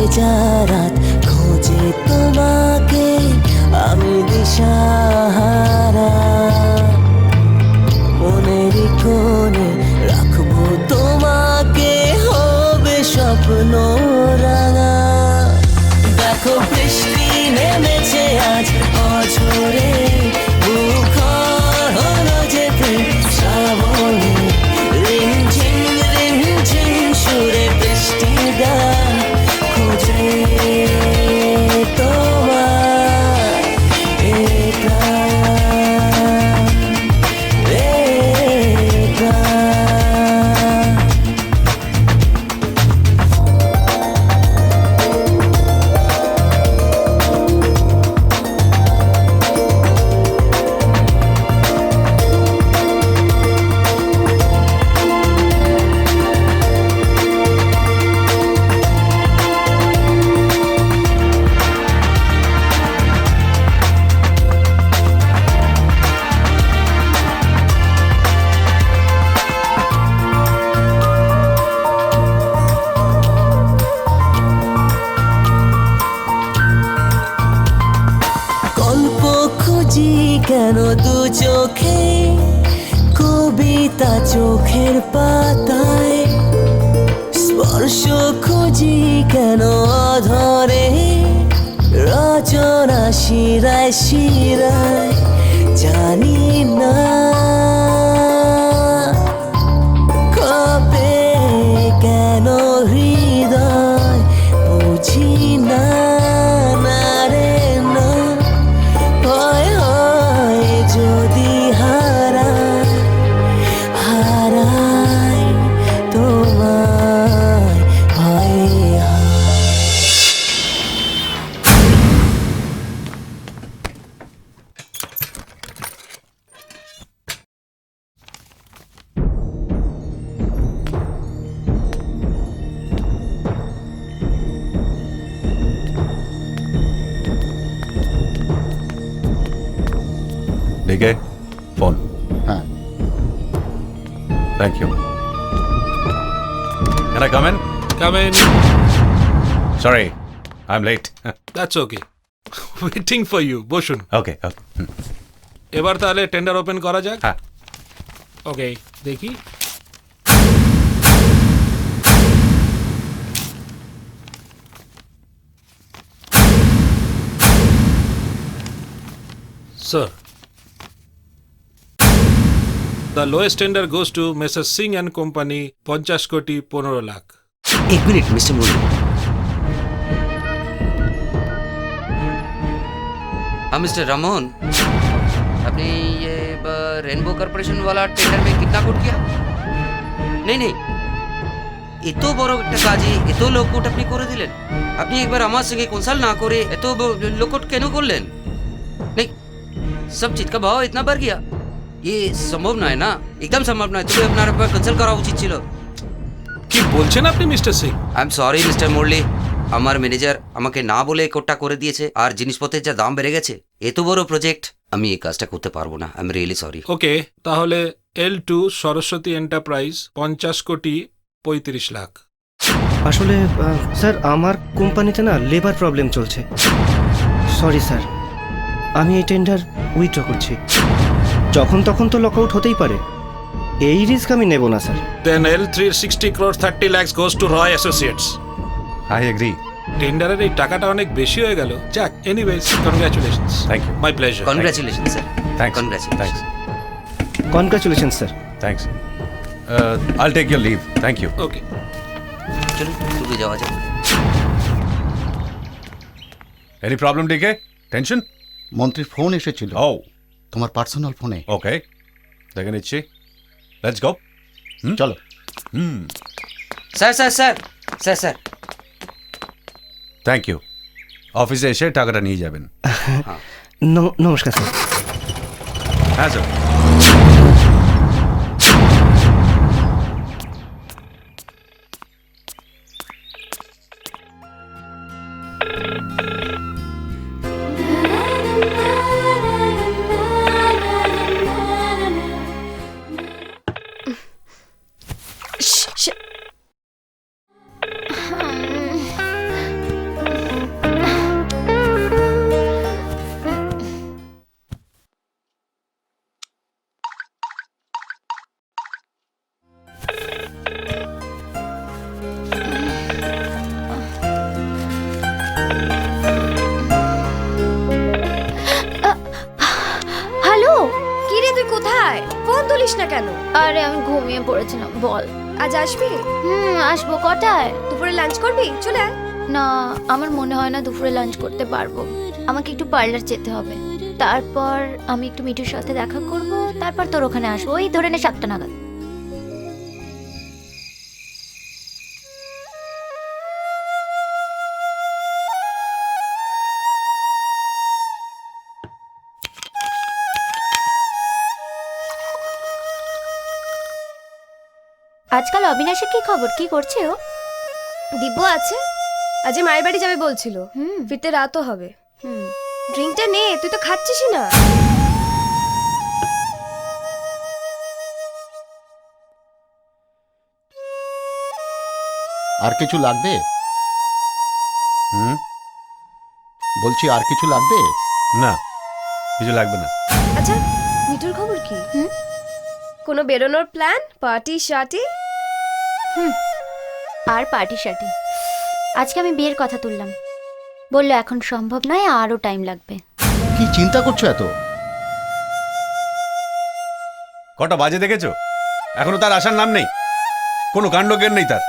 ভেজা রাত খোঁজে তোমাকে, আমি দিশাহারা। মনের কোণে রাখবো তোমাকে, হবে স্বপ্ন রাঙা। দেখো বৃষ্টি নেমেছে আজ অঝরে, মুখর হলো যেতে শ্রাবণে। রিমঝিম রিমঝিম সুরে বৃষ্টি গান খোঁজে তোমার এ প্রাণ, এ প্রাণ। গল্প খুঁজি কেন দু চোখে, কবিতা চোখের পাতায়। স্পর্শ খুঁজি কেন অধরে, রচনা শিরায় শিরায়। জানি না কবে কেন হৃদয় বুঝি না, না রে না। ভয় হয় যদি হারাই, হারাই তোমায়, ভয় হয়। डीके फोन। हाँ thank you. Can I come in? Come in. Sorry, I'm late. That's okay. Waiting for you. বসুন। Okay. এবার তাহলে টেন্ডার ওপেন করা যাক। হ্যাঁ। ওকে, দেখি। Sir, the lowest tender goes to Mrs. Singh and Company, 50 কোটি 15 লাখ। एक मिनट मिस्टर मुरली। हाँ मिस्टर रामोहन, आपने ये रेनबो कॉर्पोरेशन वाला टेंडर में कितना कोट किया? नहीं এত বড় একটা কাজে এত লোকট আপনি করে দিলেন। আপনি একবার আমার সঙ্গে কনসাল্ট না করে এত লোকট কেন করলেন? नहीं सब चीज का भाव इतना बढ़ गया, ये संभव ना है ना, एकदम संभव ना है। तुम्हें अपना कंसल्ट करा उचित ছিল। কি বলছেন আপনি mister Singh? I am sorry mister Murali, আমার ম্যানেজার আমাকে না বলে কোটটা করে দিয়েছে, আর জিনিসপত্রের যা দাম বেড়ে গেছে, এত বড় প্রজেক্ট আমি এই কাজটা করতে পারবো না। I am really sorry. Okay, তাহলে L2 সরস্বতী এন্টারপ্রাইজ 50 কোটি 35 লাখ। আসলে স্যার আমার কোম্পানিতে না লেবার প্রবলেম চলছে। সরি স্যার, আমি এই টেন্ডার উইথড্র করছি। যখন তখন তো লকআউট হতেই পারে, এই রিস্ক আমি নেব না sir. Then L3 60 crore 30 lakhs goes to Roy Associates. I agree. টেন্ডারের এই টাকাটা অনেক বেশি হয়ে গেল। যাক, anyways congratulations. Thank you. My pleasure. Congratulation sir. Thanks. Congratulation. Congratulation sir. Thanks. I'll take your leave. Thank you. Okay, চলুন ডুবে যাওয়া যাক। Any problem, DK? Tension? মন্ত্রীর ফোন এসেছিল Oh, তোমার পার্সোনাল ফোনে। okay. দেখে নিচ্ছি। Let's go. চলো। Sir sir sir sir sir thank you. অফিসে এসে টাকাটা নিয়ে যাবেন। নমস্কার স্যার। হ্যাঁ স্যার। আসছিস না কেন? আরে আমি ঘুমিয়ে পড়েছিলাম। বল। আজ আসবি? আসবো। কটায়? দুপুরে লাঞ্চ করবি? চলে আয়। না, আমার মনে হয় না দুপুরে লাঞ্চ করতে পারবো। আমাকে একটু পার্লার যেতে হবে, তারপর আমি একটু মিঠুর সাথে দেখা করব, তারপর তোর ওখানে আসবো। ওই ধরে নে 7টা নাগাদ। আজকাল অবিনাশের কি খবর? কি করছে ও? দিব্য আছে, আজ মায়ের বাড়ি যাবে বলছিল। ফিরতে রাতও হবে। ড্রিঙ্কটা নে, তুই তো খাচ্ছিসই না। আর কিছু লাগবে? হুম? বলছি আর কিছু লাগবে? না, কিছু লাগবে না। আচ্ছা, মিঠুর খবর কি? কোনো বেরোনোর প্ল্যান? পার্টি শার্টি? আর পার্টি শার্টি? আজকে আমি বিয়ের কথা তুললাম, বললো এখন সম্ভব নয়, আরো টাইম লাগবে। কি চিন্তা করছো এত? কটা বাজে দেখেছো? এখনো তার আসার নাম নেই, কোনো কাণ্ডজ্ঞান নেই তার।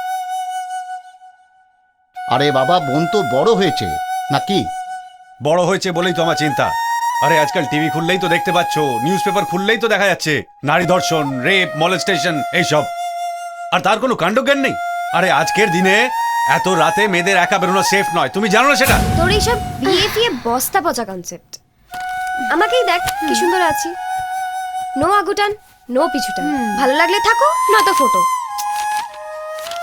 আরে বাবা, বোন তো বড় হয়েছে নাকি? বড় হয়েছে বলেই তো আমার চিন্তা। আরে আজকাল টিভি খুললেই তো দেখতে পাচ্ছ, নিউজ পেপার খুললেই তো দেখা যাচ্ছে নারী ধর্ষণ, রেপ, মলেস্টেশন এইসব, আর তার কোনো কাণ্ডজ্ঞান নেই। আরে আজকের দিনে এত রাতে মেয়েদের একা বেরোনো সেফ নয়, তুমি জানো না সেটা? তোর এইসব বিয়ে ফিয়ে বস্তা পচা কনসেপ্ট। আমাকেই দেখ কি সুন্দর আছি, নো আগুটান, নো পিছুটান। ভালো লাগলে থাকো, নয়তো ফটো।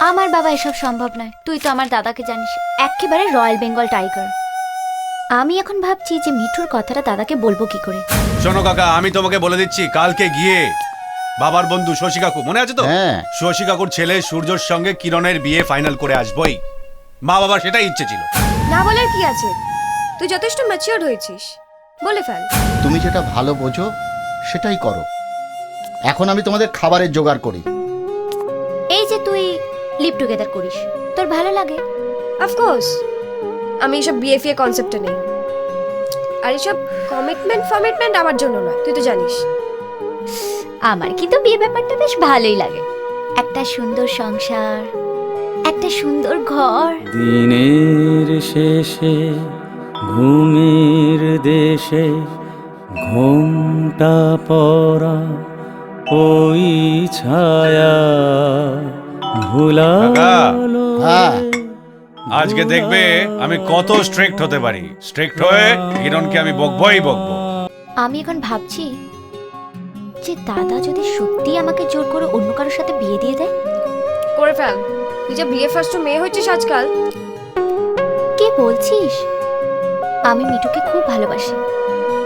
আমার বাবা এসব সম্ভব নয়। তুই তো আমার দাদাকে জানিস, একেবারে রয়্যাল বেঙ্গল টাইগার। আমি এখন ভাবছি যে মিঠুর কথাটা দাদাকে বলবো কি করে। শোনো কাকা, আমি তোমাকে বলে দিচ্ছি, কালকে গিয়ে বাবার বন্ধু শশী কাকু, মনে আছে তো? হ্যাঁ। শশী কাকুর ছেলে সূর্যর সঙ্গে কিরণের বিয়ে ফাইনাল করে আসবই। মা বাবার সেটাই ইচ্ছে ছিল। না বলার কি আছে, তুই যথেষ্ট ম্যাচিওর হয়েছিস, বলে ফেল। তুমি যেটা ভালো বোঝো সেটাই করো। এখন আমি তোমাদের খাবারের জোগাড় করি। এই যে তুই লিভ টুগেদার করিস, তোর ভালো লাগে? অফকোর্স, আমি এসব বিয়ে ফিয়ে কনসেপ্টে নেই। আর এসব কমিটমেন্ট আমার জন্য নয়, তুই তো জানিস। আমার কিন্তু বিয়ে ব্যাপারটা বেশ ভালোই লাগে। একটা সুন্দর সংসার, একটা সুন্দর ঘর। দিনের শেষে ঘুমের দেশে ঘোমটা পরা ওই ছায়া ভুলালো। হ্যাঁ, আজকে দেখবে আমি কত স্ট্রিক্ট হতে পারি। স্ট্রিক্ট হয়ে কিরণকে আমি বকবই বকবো। আমি এখন ভাবছি যে দাদা যদি সত্যি আমাকে জোর করে অন্য কারোর সাথে বিয়ে দিয়ে দেয়। করে ফেল, তুই যে বিয়ে ফার্স্ট মেয়ে হয়েছিস আজকাল। কি বলছিস? আমি মিঠুকে খুব ভালোবাসি।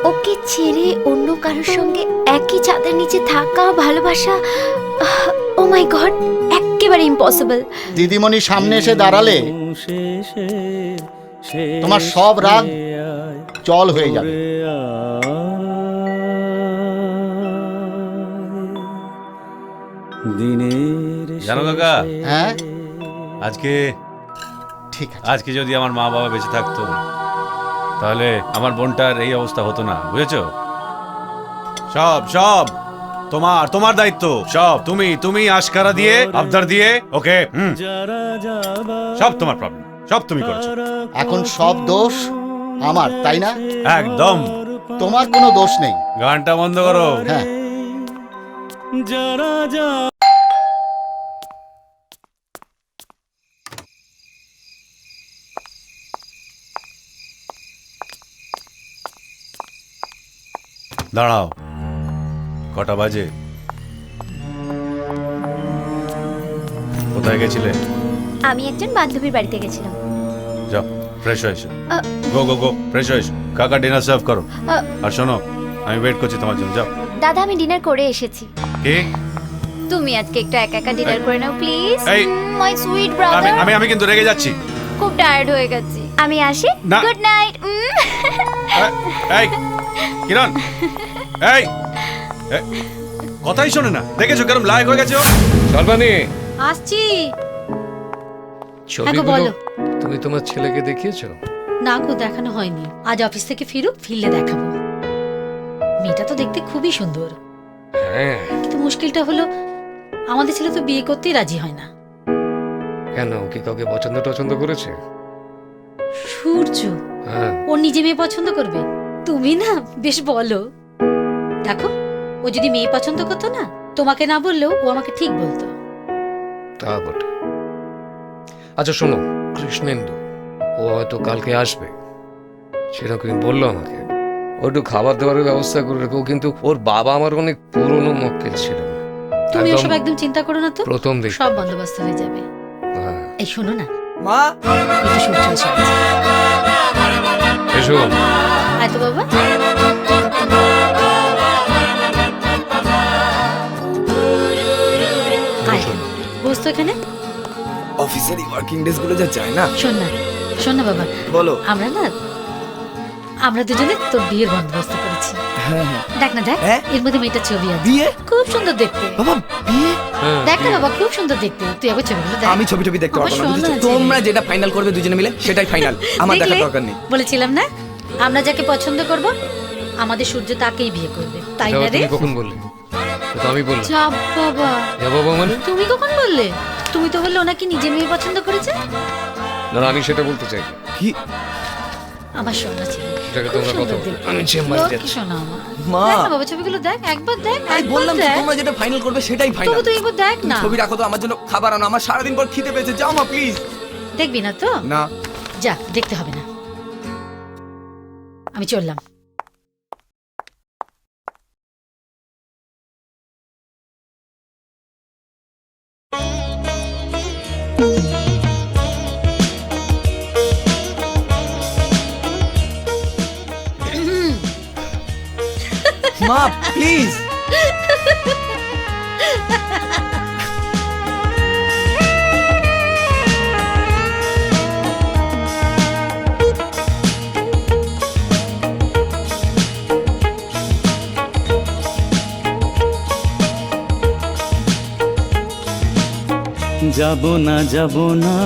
ওকে ছেড়ে অন্য কারোর সঙ্গে একই ছাদের নিচে থাকা, ভালোবাসা, ও মাই গড, একেবারে ইম্পসিবল। দিদিমণি সামনে এসে দাঁড়ালে তোমার সব রাগ জল হয়ে যাবে। জানো কাকা, হ্যাঁ আজকে ঠিক আছে। আজকে যদি আমার মা বাবা বেঁচে থাকতো তাহলে আমার বোনটার এই অবস্থা হতো না, বুঝেছো? সব সব তোমার দায়িত্ব। সব তুমি আশকারা দিয়ে, আবদার দিয়ে ওকে, সব তোমার প্রবলেম, সব তুমি করেছো। এখন সব দোষ আমার, তাই না? একদম। তোমার কোনো দোষ নেই। গানটা বন্ধ করো। হ্যাঁ, দাঁড়াও, কটা বাজে? কোথায় গেছিলে? আমি একজন বান্ধবীর বাড়িতে গেছিলাম। যাও ফ্রেশ হয়ে এসো। গো ফ্রেশ হয়ে এসো। কাকা ডিনার সার্ভ করো। আর শোনো, আমি ওয়েট করছি তোমার জন্য, যাও। দাদা, আমি ডিনার করে এসেছি। কি? তুমি আজকে একটু একা একা ডিনার করে নাও প্লিজ। এই, মাই সুইট ব্রাদার। আমি কিন্তু রেগে যাচ্ছি। খুব টায়ার্ড হয়ে গেছি, আমি আসি। না। Good night. এই কিরণ, এই কথাই শোনে না, দেখেছো কেরম লায়ক হয়ে গেছে ও? সর্বাণী, আসছি। ছবিগুলো বলো। তুমি তোমার ছেলেকে দেখিয়েছো? না গো, দেখানো হয়নি। আজ অফিস থেকে ফিরুক, ফিরলে দেখাবো। মেয়েটা তো দেখতে খুবই সুন্দর। হ্যাঁ, কিন্তু মুশকিলটা হলো আমাদের ছেলে তো বিয়ে করতেই রাজি হয় না। কেন, ও কি কাউকে পছন্দ করেছে? সূর্য হ্যাঁ, ও নিজে মেয়ে পছন্দ করবে? তুমি না বেশ বলো। দেখো, ও যদি মেয়ে পছন্দ করতো না, তোমাকে না বললেও ও আমাকে ঠিক বলতো। তা বটে। আচ্ছা শোনো, কৃষ্ণেন্দু ও হয়তো কালকে আসবে, সেরকম বললো আমাকে। ও একটু খাবার দাবারের ব্যবস্থা করে রেখো, কিন্তু ওর বাবা আমার অনেক পুরনো মক্কেল ছিলেন। তুমি একদম ওসব একদম চিন্তা করো না তো, প্রথম দিক। সব বন্দোবস্ত হয়ে যাবে। হ্যাঁ, এই শোনো না, মা এই তো সূর্য এসে গেছে। এসো। আয় তো বাবা। আয়, বস তো এখানে। অফিসেরই ওয়ার্কিং ডেজ গুলো যা যায় না। শোন না বাবা, বলো। আমরা দুজনে তোর বিয়ের বন্দোবস্ত করেছি। হ্যাঁ হ্যাঁ। দেখ না, দেখ হ্যাঁ? এর মধ্যে মেয়েটার ছবি আছে, বিয়ে? খুব সুন্দর দেখতে। বাবা বিয়ে? হ্যাঁ, দেখ না বাবা, খুব সুন্দর দেখতে। তুই একবার ছবিগুলো দেখ। আমি ছবি দেখতে আমার পারবো না, বুঝেছো? শোনা আছে। তোমরা যেটা ফাইনাল করবে দুজনে মিলে সেটাই ফাইনাল, আমার দেখলে? দেখার দরকার নেই। বলেছিলাম না, আমরা যাকে পছন্দ করব আমাদের সূর্য তাকেই বিয়ে করবে, তাই এটা না রে? তুমি কখন বললে? তো আমি বললাম। যা বাবা, যা বাবা মানে? তুমি কখন বললে? তুমি তো বললে ওনাকে নিজে মেয়ে পছন্দ করেছে। না না, আমি সেটা বলতে চাই। কি? আমার সোনা ছিল, সেটাকে খুব তোমরা কথা সুন্দর বলো। দেখতে। আমি চেম্বারে লক্ষ্মী যাচ্ছি। সোনা আমার। মা। দেখ না বাবা, ছবিগুলো দেখ, একবার দেখ, আমি একবার বললাম তো, দেখ। তোমরা যেটা ফাইনাল করবে সেটাই ফাইনাল। তবু তুই একবার দেখ না। ছবি রাখো তো, আমার জন্য খাবার আনো, আমার সারাদিন পর খিদে পেয়েছে, যাও মা প্লিজ। দেখবি না তো? না। যা, দেখতে হবে না, আমি চললাম। মা প্লিজ। যাব না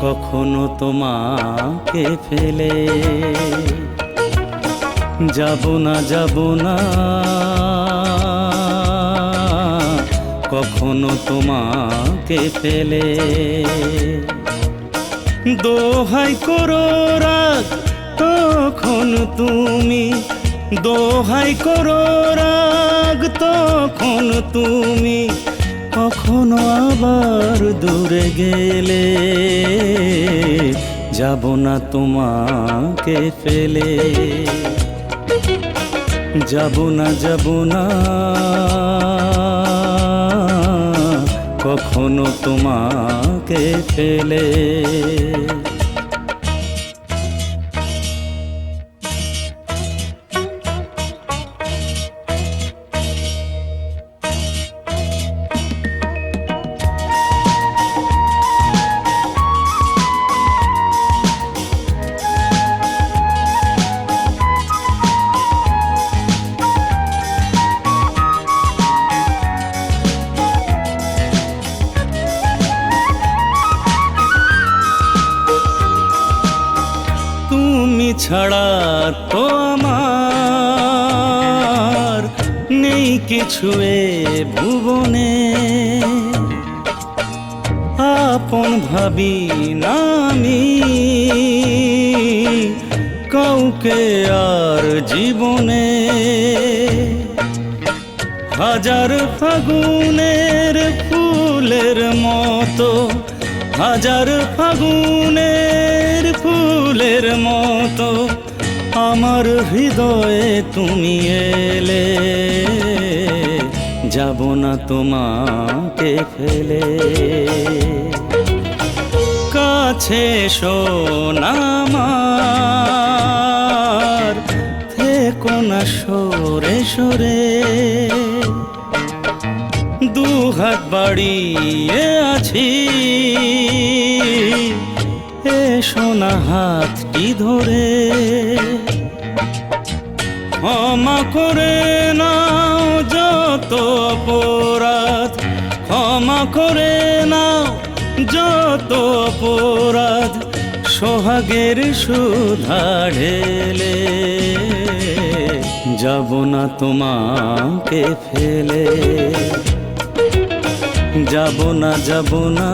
কখনো তোমাকে ফেলে, যাব না কখনো তোমাকে ফেলে। দোহাই করো রাগ তখন তুমি, দোহাই করো রাগ তখন তুমি, কখনো আবার দূরে গেলে। যাব না তোমাকে ফেলে, যাব না কখনো তোমাকে ফেলে। ছাড়া তো আমার নেই কিছু এ ভুবনে, আপন ভাবি না আমি কাউকে আর জীবনে। হাজার ফাগুনের ফুলের মতো, হাজার ফাগুনের ফুলের মতো আমার হৃদয়ে তুমি এলে। যাব না তোমাকে ফেলে, কাছে শোনা আমার, থেকো না সরে সরে। দুহাত বাড়িয়ে আছি, এসো না হাতটি ধরে। ক্ষমা করে নাও যত অপরাধ, ক্ষমা করে নাও যত অপরাধ, সোহাগের সুধা ঢেলে। যাব না তোমাকে ফেলে, যাব না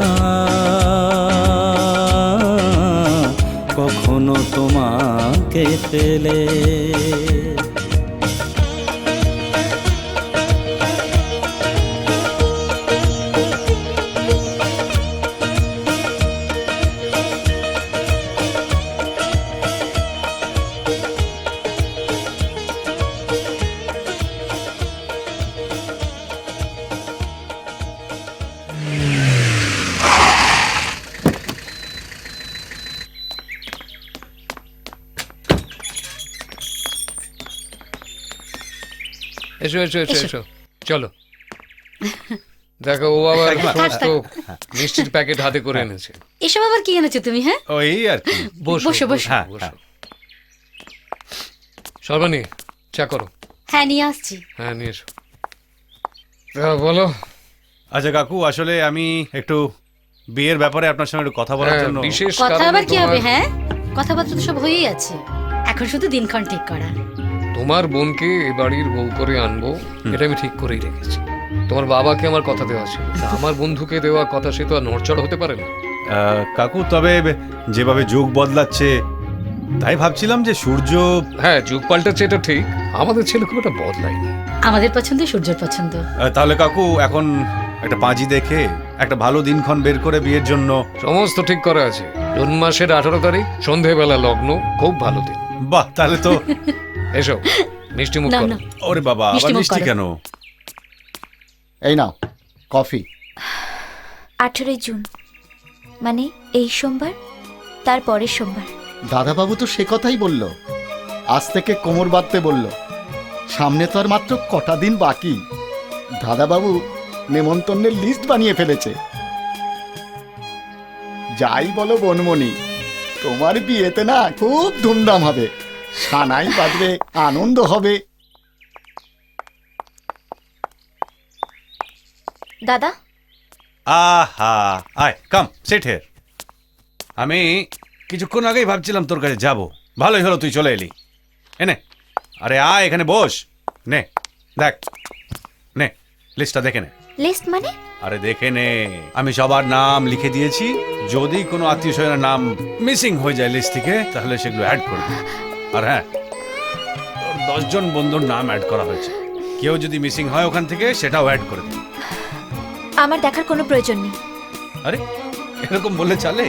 কখনো তোমাকে ফেলে। এসো এসো এসো এসো, চলো। দেখো ও আবার সমস্ত মিষ্টির প্যাকেট হাতে করে এনেছে। এসব আবার কি এনেছো তুমি? হ্যাঁ, ওই আর কি। বসো বসো, বসো। হ্যাঁ, বসো। সর্বাণী, চা করো। হ্যাঁ, নিয়ে আসছি। হ্যাঁ, নিয়ে এসো। বলো। আচ্ছা কাকু, আসলে আমি একটু বিয়ের ব্যাপারে আপনার সঙ্গে একটু কথা বলার হ্যাঁ, জন্য। বিশেষ কথা কারণে আবার কি হবে? তোমার- হ্যাঁ, কথাবার্তা তো সব হয়েই আছে, এখন শুধু দিনক্ষণ ঠিক করা। তোমার বোনকে এ বাড়ির বউ করে আনবো, এটা আমি ঠিক করেই রেখেছি। তোমার বাবাকে আমার কথা দেওয়া ছিল, তা আমার বন্ধুকে দেওয়া কথা সে তো আর নড়চড় হতে পারে না। কাকু, তবে যেভাবে যুগ বদলাচ্ছে তাই ভাবছিলাম যে সূর্য। হ্যাঁ, যুগ পাল্টাচ্ছে এটা ঠিক, আমাদের ছেলে খুব একটা বদলায়নি। আমাদের পছন্দ সূর্যের পছন্দ। তাহলে কাকু এখন একটা পাঁজি দেখে একটা ভালো দিনক্ষণ বের করে বিয়ের জন্য। সমস্ত ঠিক করা আছে। জুন মাসের 18 তারিখ সন্ধেবেলা লগ্ন, খুব ভালো দিন। বাহ, তাহলে তো। এসো, মিষ্টি মুখ না, করো। না। ওরে বাবা, আবার মিষ্টি মুখ মিষ্টি করো। কেন? এই নাও কফি। 18 জুন মানে এই সোমবার, তার পরের সোমবার। দাদাবাবু তো সে কথাই বলল, আজ থেকে কোমর বাঁধতে বলল। সামনে তো আর মাত্র কটা দিন বাকি। দাদাবাবু নেমন্তন্নের লিস্ট বানিয়ে ফেলেছে। যাই বলো বনমণি, তোমার বিয়েতে না খুব ধুমধাম হবে, সানাই বাজবে, আনন্দ হবে। দাদা, আহা, আয় কাম সিট হিয়ার। আমি কিছুক্ষণ আগেই ভাবছিলাম তোর কাছে যাব, ভালোই হলো তুই চলে এলি। এনে, আরে আয় এখানে বস। নে দেখ, নে লিস্টটা দেখে নে। লিস্ট মানে? আরে দেখে নে, আমি সবার নাম লিখে দিয়েছি। যদি কোনো আত্মীয় স্বজনের নাম মিসিং হয়ে যায় লিস্ট থেকে, তাহলে সেগুলো অ্যাড করবি। আর হ্যাঁ, তোর 10 জন বন্ধুর নাম অ্যাড করা হয়েছে। কেউ যদি মিসিং হয় ওখান থেকে, সেটাও অ্যাড করে দিবি। আমার দেখার কোনো প্রয়োজন নেই। আরে এরকম বললে চলে?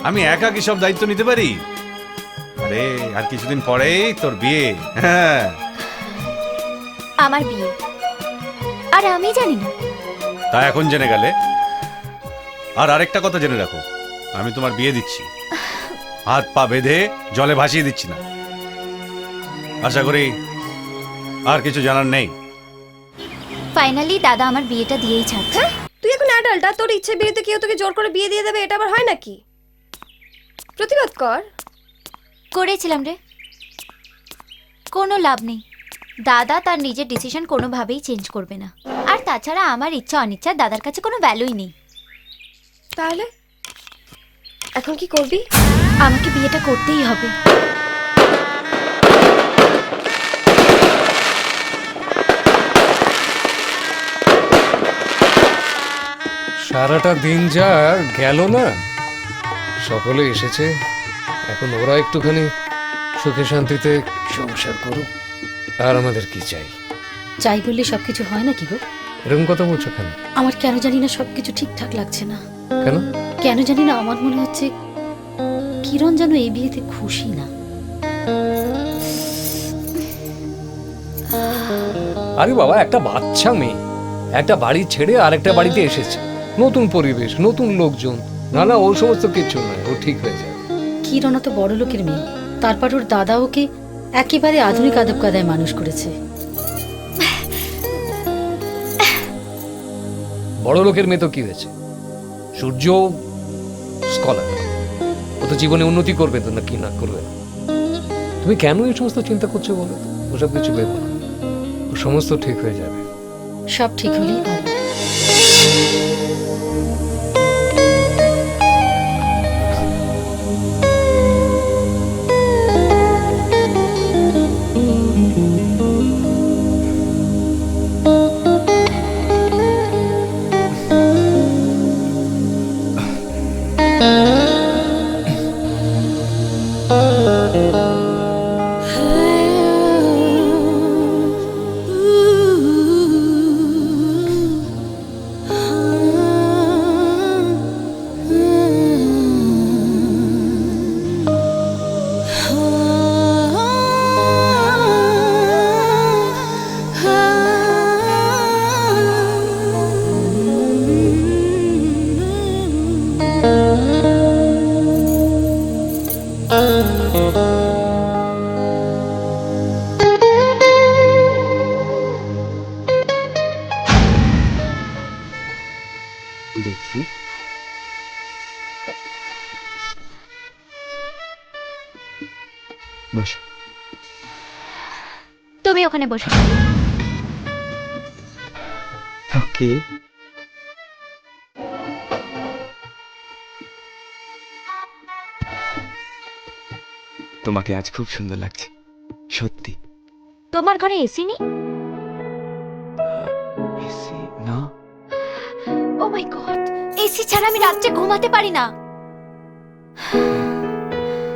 আমি একা কি সব দায়িত্ব নিতে পারি? আরে আর কিছুদিন পরেই তোর বিয়ে। হ্যাঁ, আমার বিয়ে, আর আমি জানি না। তা এখন জেনে গেলে। আর আরেকটা কথা জেনে রাখো, আমি তোমার বিয়ে দিচ্ছি, হাত পা বেঁধে জলে ভাসিয়ে দিচ্ছি না। আশা করি আর কিছু জানার নেই। ফাইনালি দাদা আমার বিয়েটা দিয়েই ছাড়ছে। তুই এখন অ্যাডাল্ট, আর তোর ইচ্ছে বিয়েতে কেউ তোকে জোর করে বিয়ে দিয়ে দেবে, এটা আবার হয় নাকি? প্রতিবাদ কর। করেছিলাম রে, কোনো লাভ নেই। দাদা তার নিজের ডিসিশন কোনোভাবেই চেঞ্জ করবে না। আর তাছাড়া আমার ইচ্ছা অনিচ্ছা দাদার কাছে কোনো ভ্যালুই নেই। তাহলে এখন কি করবি? আমাকে বিয়েটা করতেই হবে। সারাটা দিন যা গেল না, সকলে এসেছে, এখন ওরা একটুখানি সুখে শান্তিতে সংসার করুক। আর আমাদের কি চাই? চাই বললে সবকিছু হয় নাকি গো? এরকম কথা বলছো কেন? আমার কেন জানি না সবকিছু ঠিকঠাক লাগছে না। কেন? কেন জানি না আমার মনে হচ্ছে কিরণ যেন এই বিয়েতে খুশি না। আরে বাবা, একটা বাচ্চা মেয়ে একটা বাড়ি ছেড়ে আরেকটা বাড়িতে এসেছে, নতুন পরিবেশ, নতুন লোকজন। না না, ওর সমস্ত কিছু নয়, ও ঠিক হয়ে যাবে। কিরণ তো বড় লোকের মেয়ে, তারপর ওর দাদা ওকে একেবারে আধুনিক আদব কায়দায় মানুষ করেছে। বড় লোকের মেয়ে তো কি হয়েছে? সূর্য স্কলার, ও তো জীবনে উন্নতি করবে তো, না কি না করবে না? তুমি কেন এই সমস্ত চিন্তা করছো বলো তো? ওসব কিছু ভেবো না, ও সমস্ত ঠিক হয়ে যাবে। সব ঠিক হলেই ভালো। বস। তুমি ওখানে বসো। ওকে। তোমাকে আজ খুব সুন্দর লাগছে, সত্যি। তোমার ঘরে এসি নেই? এসি না। ও মাই গড, এসি ছাড়া আমি রাত্রে ঘুমাতে পারি না।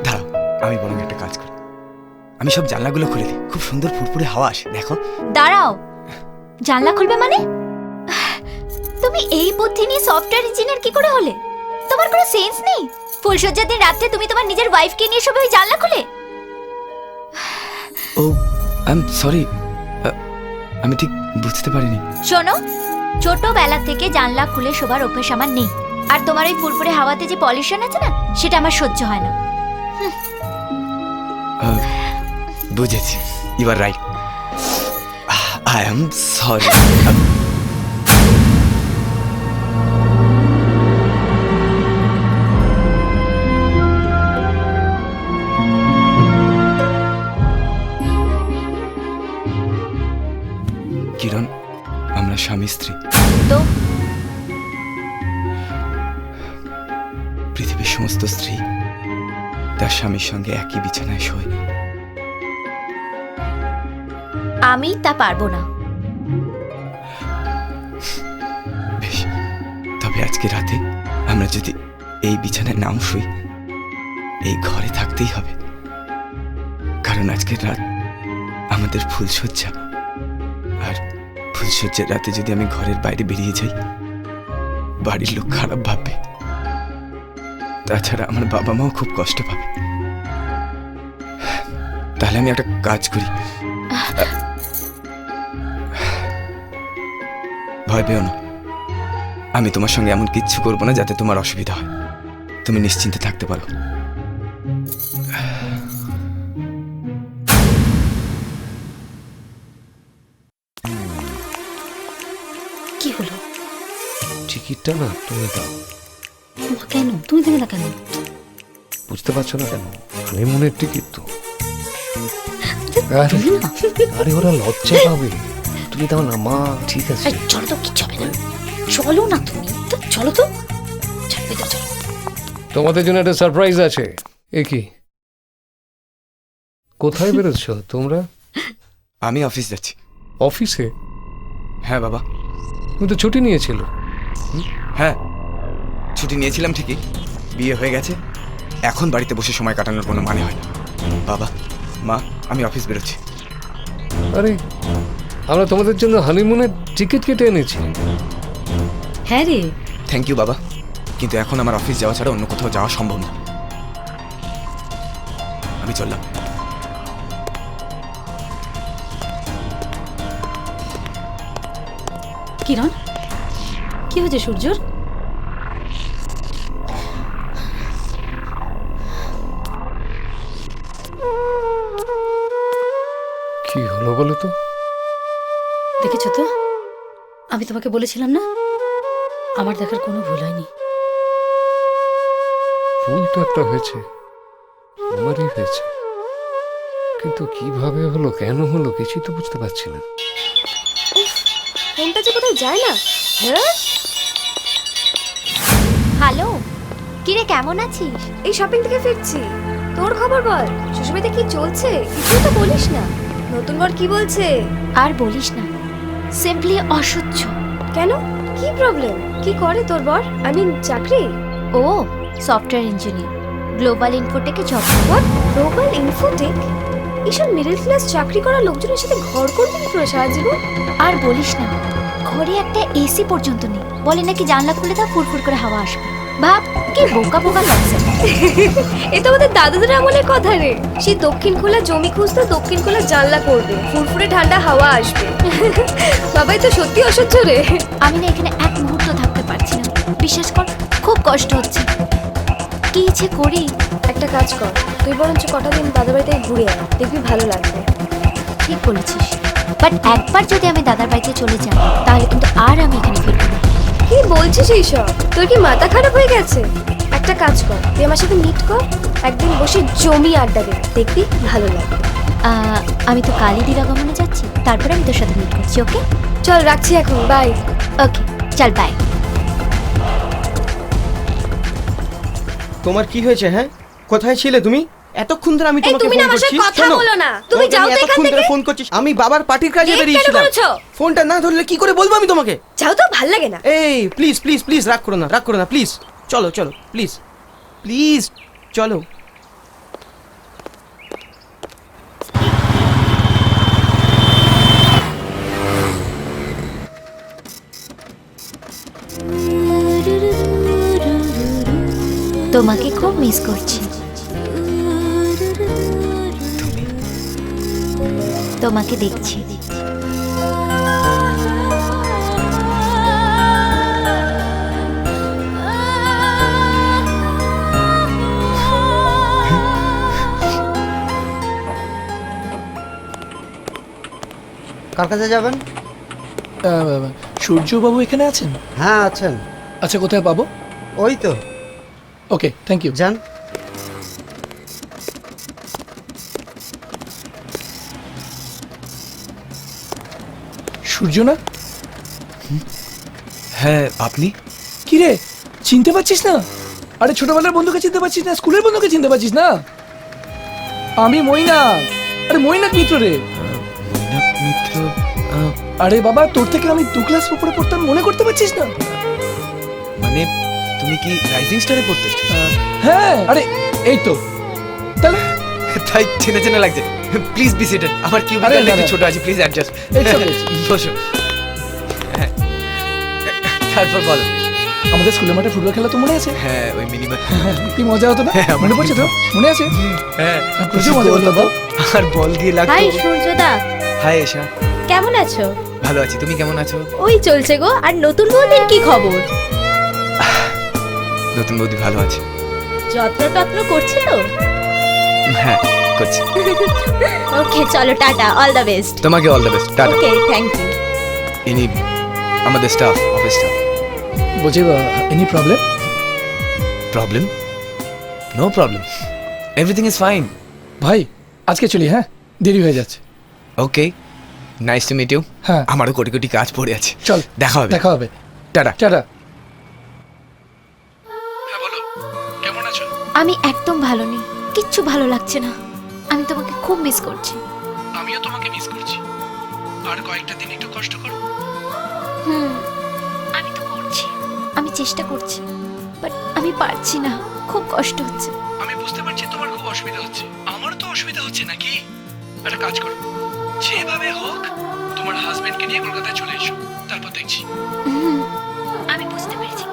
দাঁড়াও, আমি বরং একটা কাজ করি, আমি সব জানলাগুলো খুলে দিই, খুব সুন্দর ফুরফুরে হাওয়া আসে, দেখো। দাঁড়াও, জানলা খুলবে মানে? তুমি এই বুদ্ধি নিয়ে সফটওয়্যার ইঞ্জিনিয়ার কি করে হলে? তোমার কোনো সেন্স নেই? ফুলসজ্জার দিন রাতে তুমি তোমার নিজের ওয়াইফকে নিয়ে সবে ওই জানলা খুলে? ও আই এম সরি, আমি ঠিক বুঝতে পারিনি। শোনো, ছোটবেলা থেকে জানলা খুলে শোবার অভ্যেস আমার নেই। আর তোমার ওই ফুরফুরে হাওয়াতে যে পলিউশন আছে না, সেটা আমার সহ্য হয় না। বুঝেছি, you are right, I am sorry. Kiran, আমরা স্বামী স্ত্রী। তো পৃথিবীর সমস্ত স্ত্রী তার স্বামীর সঙ্গে একই বিছানায় শোয়। আমি তা পারবো না। বেশ, তবে আজকে রাতে আমরা যদি এই বিছানায় নাও শুই, এই ঘরে থাকতেই হবে, কারণ আজকের রাত আমাদের ফুলশয্যা। আর ফুলশয্যার রাতে যদি আমি ঘরের বাইরে বেরিয়ে যাই, বাড়ির লোক খারাপ ভাববে, তাছাড়া আমার বাবা মাও খুব কষ্ট পাবে। তাহলে আমি একটা কাজ করি, ভয় পেও না, আমি তোমার সঙ্গে এমন কিচ্ছু করবো না যাতে তোমার অসুবিধা হয়, তুমি নিশ্চিন্তে থাকতে পারো। কি হলো? টিকিটটা না তুমি দাও। কেন তুমি দেবে না কেন? বুঝতে পারছো না কেন? হানিমুনের টিকিট তো। আরে ওরা লজ্জা পাবে, তুমি দাও না মা। ঠিক আছে, চলো তো, কিচ্ছু হবে না। চলো না তুমি তো, চলো তো, চলো। তোমাদের জন্য একটা সারপ্রাইজ আছে। এ কি, কোথায় বেরোচ্ছ তোমরা? আমি অফিস যাচ্ছি। অফিসে? হ্যাঁ বাবা। তুমি তো ছুটি নিয়েছিল। হ্যাঁ, ছুটি নিয়েছিলাম ঠিকই, বিয়ে হয়ে গেছে, এখন বাড়িতে বসে সময় কাটানোর কোনো মানে হয় না। বাবা মা, আমি অফিস বেরোচ্ছি। আরে আমরা তোমাদের জন্য হানিমুনের টিকিট কেটে এনেছি। হ্যাঁ রে। থ্যাংক ইউ বাবা, কিন্তু এখন আমার অফিস যাওয়া ছাড়া অন্য কোথাও যাওয়া সম্ভব না। আমি চললাম। কিরণ, কি হয়েছে সূর্যর? কি হলো বলো তো? দেখেছো তো, আমি তোমাকে বলেছিলাম না, আমার দেখার কোনো ভুল হয়নি। ভুল তো একটা হয়েছে, আমারই হয়েছে, কিন্তু কিভাবে হলো, কেন হলো, কিছুই তো বুঝতে পারছি না। ফোনটা যে কোথায় যায় না। হ্যাঁ, হ্যালো, কিরে কেমন আছিস? এই শপিং থেকে ফিরছি। তোর খবর বল, শ্বশুরবাড়িতে কি চলছে? কিছুই তো বলিস না। নতুন বর কি বলছে? আর বলিস না, সিম্পলি অসহ্য। কেন, কি প্রবলেম? কি করে তোর বর? আই মিন চাকরি? ও সফটওয়্যার ইঞ্জিনিয়ার, গ্লোবাল ইনফোটেকে জব। What, Global Infotech? এইসব মিডল ক্লাস চাকরি করা লোকজনের সাথে ঘর করবি কি করে সারা জীবন? আর বলিস না, ঘরে একটা এসি পর্যন্ত নেই, বলে নাকি জানলা খুলে তা ফুরফুর করে হাওয়া আসবে। ভাব কি বোকা বোকা লাগছে। এটা আমাদের দাদুদের আমলের কথা রে। সেই দক্ষিণ খোলা জমি খুঁজতে দক্ষিণ খোলা জানলা করবে, ফুরফুরে ঠান্ডা হাওয়া আসবে। বাবাই তো সত্যি অসহ্য রে। আমি না এখানে এক মুহূর্ত থাকতে পারছি না, বিশ্বাস কর, খুব কষ্ট হচ্ছে। কি যে করি? একটা কাজ কর, তুই বরঞ্চ কটা দিন দাদার বাড়িতে ঘুরে আয়, দেখবি ভালো লাগবে। ঠিক বলেছিস, বাট একবার যদি আমি দাদার বাড়িতে চলে যাই, তাহলে কিন্তু আর আমি এখানে ফিরবো না। কি বলছিস এইসব? তোর কি মাথা খারাপ হয়ে গেছে? একটা একটা কাজ কর, তুই আমার সাথে মিট কর, একদিন বসে জমি আড্ডা দেবে, দেখবি ভালো লাগবে। আমি তো কালই দিবাগমনে যাচ্ছি, তারপরে আমি তোর সাথে মিট করছি। ওকে চল রাখছি এখন, বাই। ওকে চল বাই। তোমার কি হয়েছে? হ্যাঁ, কোথায় ছিলে তুমি? এতক্ষণ ধরে আমি তোমাকে তুমি ফোন না আমার করছি। সাথে কথা শোনো, বলো না, তুমি তোমাকে যাও আমি তো এখান এতক্ষণ ধরে থেকে। ফোন করছি। আমি বাবার পার্টির কাজে লেট কেন বেরিয়েছিলাম। করেছো? ফোনটা না ধরলে কি করে বলবো আমি তোমাকে? যাও তো, ভাল লাগে না। এই প্লিজ প্লিজ প্লিজ রাগ করো না, রাগ করো না প্লিজ। চলো চলো প্লিজ প্লিজ চলো। তোমাকে খুব মিস করছি। তোমাকে দেখছি। কার কাছে যাবেন? সূর্যবাবু এখানে আছেন? হ্যাঁ আছেন। আচ্ছা, কোথায় পাবো? ওই তো। ওকে, থ্যাংক ইউ। যান। সূর্য না? হ্যাঁ, আপনি? কি রে, চিনতে পারছিস না? আরে ছোটবেলার বন্ধুকে চিনতে পারছিস না? স্কুলের বন্ধুকে চিনতে পারছিস না? আমি মৈনাক। আরে মৈনাক মিত্র রে। মিত্র? আরে বাবা, তোর থেকে আমি 2 ক্লাস উপরে পড়তাম, মনে করতে পারছিস না? মানে তুমি কি রাইজিং স্টারে পড়তে? হ্যাঁ, আরে এই তো। তাহলে তাই চেনা চেনা লাগছে। Please be seated. আমার কিউবিকলটা একটু ছোট আছে, প্লিজ অ্যাডজাস্ট। বসো। তারপর বলো। আমাদের স্কুলের মাঠে ফুটবল খেলা তো মনে আছে? হ্যাঁ, ওই মিনিমাম। কি মজা হতো না? মনে পড়ছে তো? মনে আছে? হ্যাঁ, প্রচুর মজা হতো তো। আর বল দিয়ে লাগতো। হাই সূর্যদা, হাই এশা। কেমন আছো? ভালো আছি, তুমি কেমন আছো? ওই চলছে গো। আর নতুন বউদের কি খবর? নতুন বৌদি ভালো আছে। যত্ন টত্ন করছে তো? হ্যাঁ, করছি। ওকে চলো, টাটা, অল দ্য বেস্ট। তোমাকে all the best. Tata. Okay, thank you. ইনি আমাদের স্টাফ, অফিস স্টাফ। বলছি, any problem? Problem? No problem, everything is fine. ভাই আজকে চলি, হ্যাঁ, দেরি হয়ে যাচ্ছে। Okay, nice to meet you. হ্যাঁ, আমারও কোটি কোটি কাজ পড়ে আছে। চল, দেখা হবে। দেখা হবে। টাটা। টাটা। আমি একদম ভালো নেই, কিচ্ছু ভালো লাগছে না। আমি তোমাকে খুব মিস করছি। আমিও তোমাকে মিস করছি। আর কয়েকটা দিন একটু কষ্ট করো। আমি তো করছি, আমি চেষ্টা করছি, বাট আমি পারছি না, খুব কষ্ট হচ্ছে। আমি বুঝতে পারছি তোমার খুব অসুবিধা হচ্ছে, আমারও তো অসুবিধা হচ্ছে নাকি। একটা কাজ করো, যেভাবে হোক তোমার হাজবেন্ডকে নিয়ে কলকাতায় চলে এসো, তারপর দেখছি। আমি বুঝতে পেরেছি,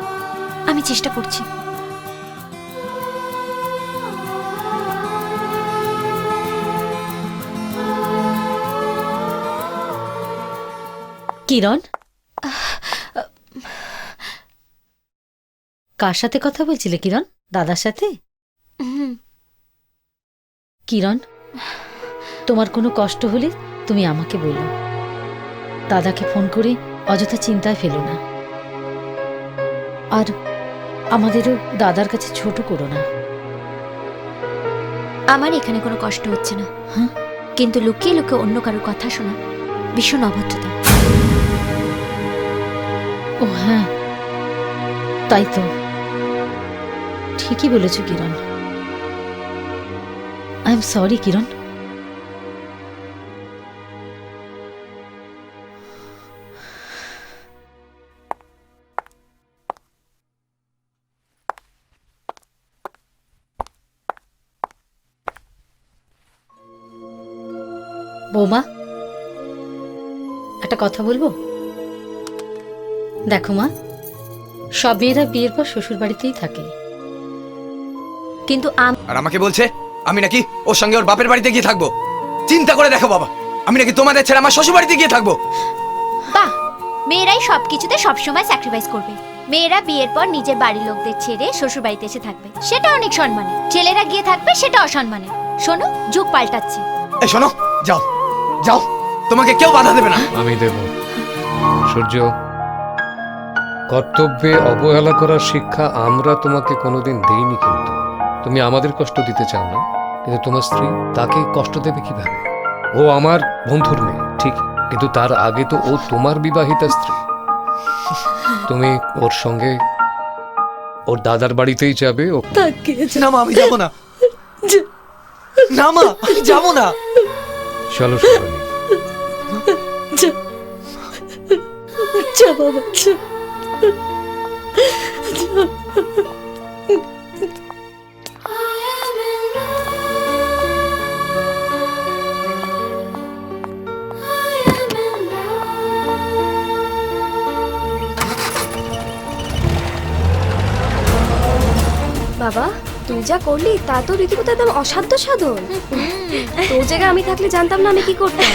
আমি চেষ্টা করছি। কিরণ, কার সাথে কথা বলছিলে কিরণ? দাদার সাথে? কিরণ, তোমার কোনো কষ্ট হলে তুমি আমাকে বলো। দাদাকে ফোন করে অযথা চিন্তায় ফেলো না, আর আমাদেরও দাদার কাছে ছোট করো না। আমার এখানে কোনো কষ্ট হচ্ছে না, কিন্তু লুকিয়ে লুকিয়ে অন্য কারোর কথা শোনা ভীষণ অভদ্রতা। ও হ্যাঁ, তাই তো, ঠিকই বলেছ কিরণ। আই এম সরি কিরণ। বৌমা, একটা কথা বলবো? দেখো মা, সব মেয়েরা বিয়ের পর শ্বশুর বাড়িতেই থাকে, কিন্তু আর আমাকে বলছে আমি নাকি ওর সঙ্গে ওর বাপের বাড়িতে গিয়ে থাকবো। চিন্তা করে দেখো বাবা, আমি নাকি তোমাদের ছেড়ে আমার শ্বশুর বাড়িতে গিয়ে থাকবো? বাহ, মেয়েরাই সবকিছুতে সবসময় স্যাক্রিফাইস করবে। মেয়েরা বিয়ের পর নিজের বাড়ির লোকদের ছেড়ে শ্বশুর বাড়িতে এসে থাকবে, সেটা অনেক সম্মানে। ছেলেরা গিয়ে থাকবে, সেটা অসম্মানে। শোনো, যুগ পাল্টাচ্ছে। এই শোনো, যাও যাও, তোমাকে কেউ বাধা দেবে না। আমি দেব। সূর্য, কর্তব্যে অবহেলা করার শিক্ষা আমরা তোমাকে কোনোদিন দেইনি, কিন্তু তুমি আমাদের কষ্ট দিতে চাও না, কিন্তু তোমার স্ত্রী তাকে কষ্ট দেবে কিভাবে? ও আমার বন্ধুর মেয়ে ঠিক, কিন্তু তার আগে তো ও তোমার বিবাহিতা স্ত্রী। তুমি ওর সঙ্গে ওর দাদার বাড়িতেই যাবে। ও না মা, আমি যাবো না। না মা, আমি যাবো না। চলো শুনি। যা বাবা, যা। বাবা, তুই যা করলি তা তো রীতিমতো একদম অসাধ্য সাধন। তোর জায়গায় আমি থাকলে জানতাম না আমি কি করতাম।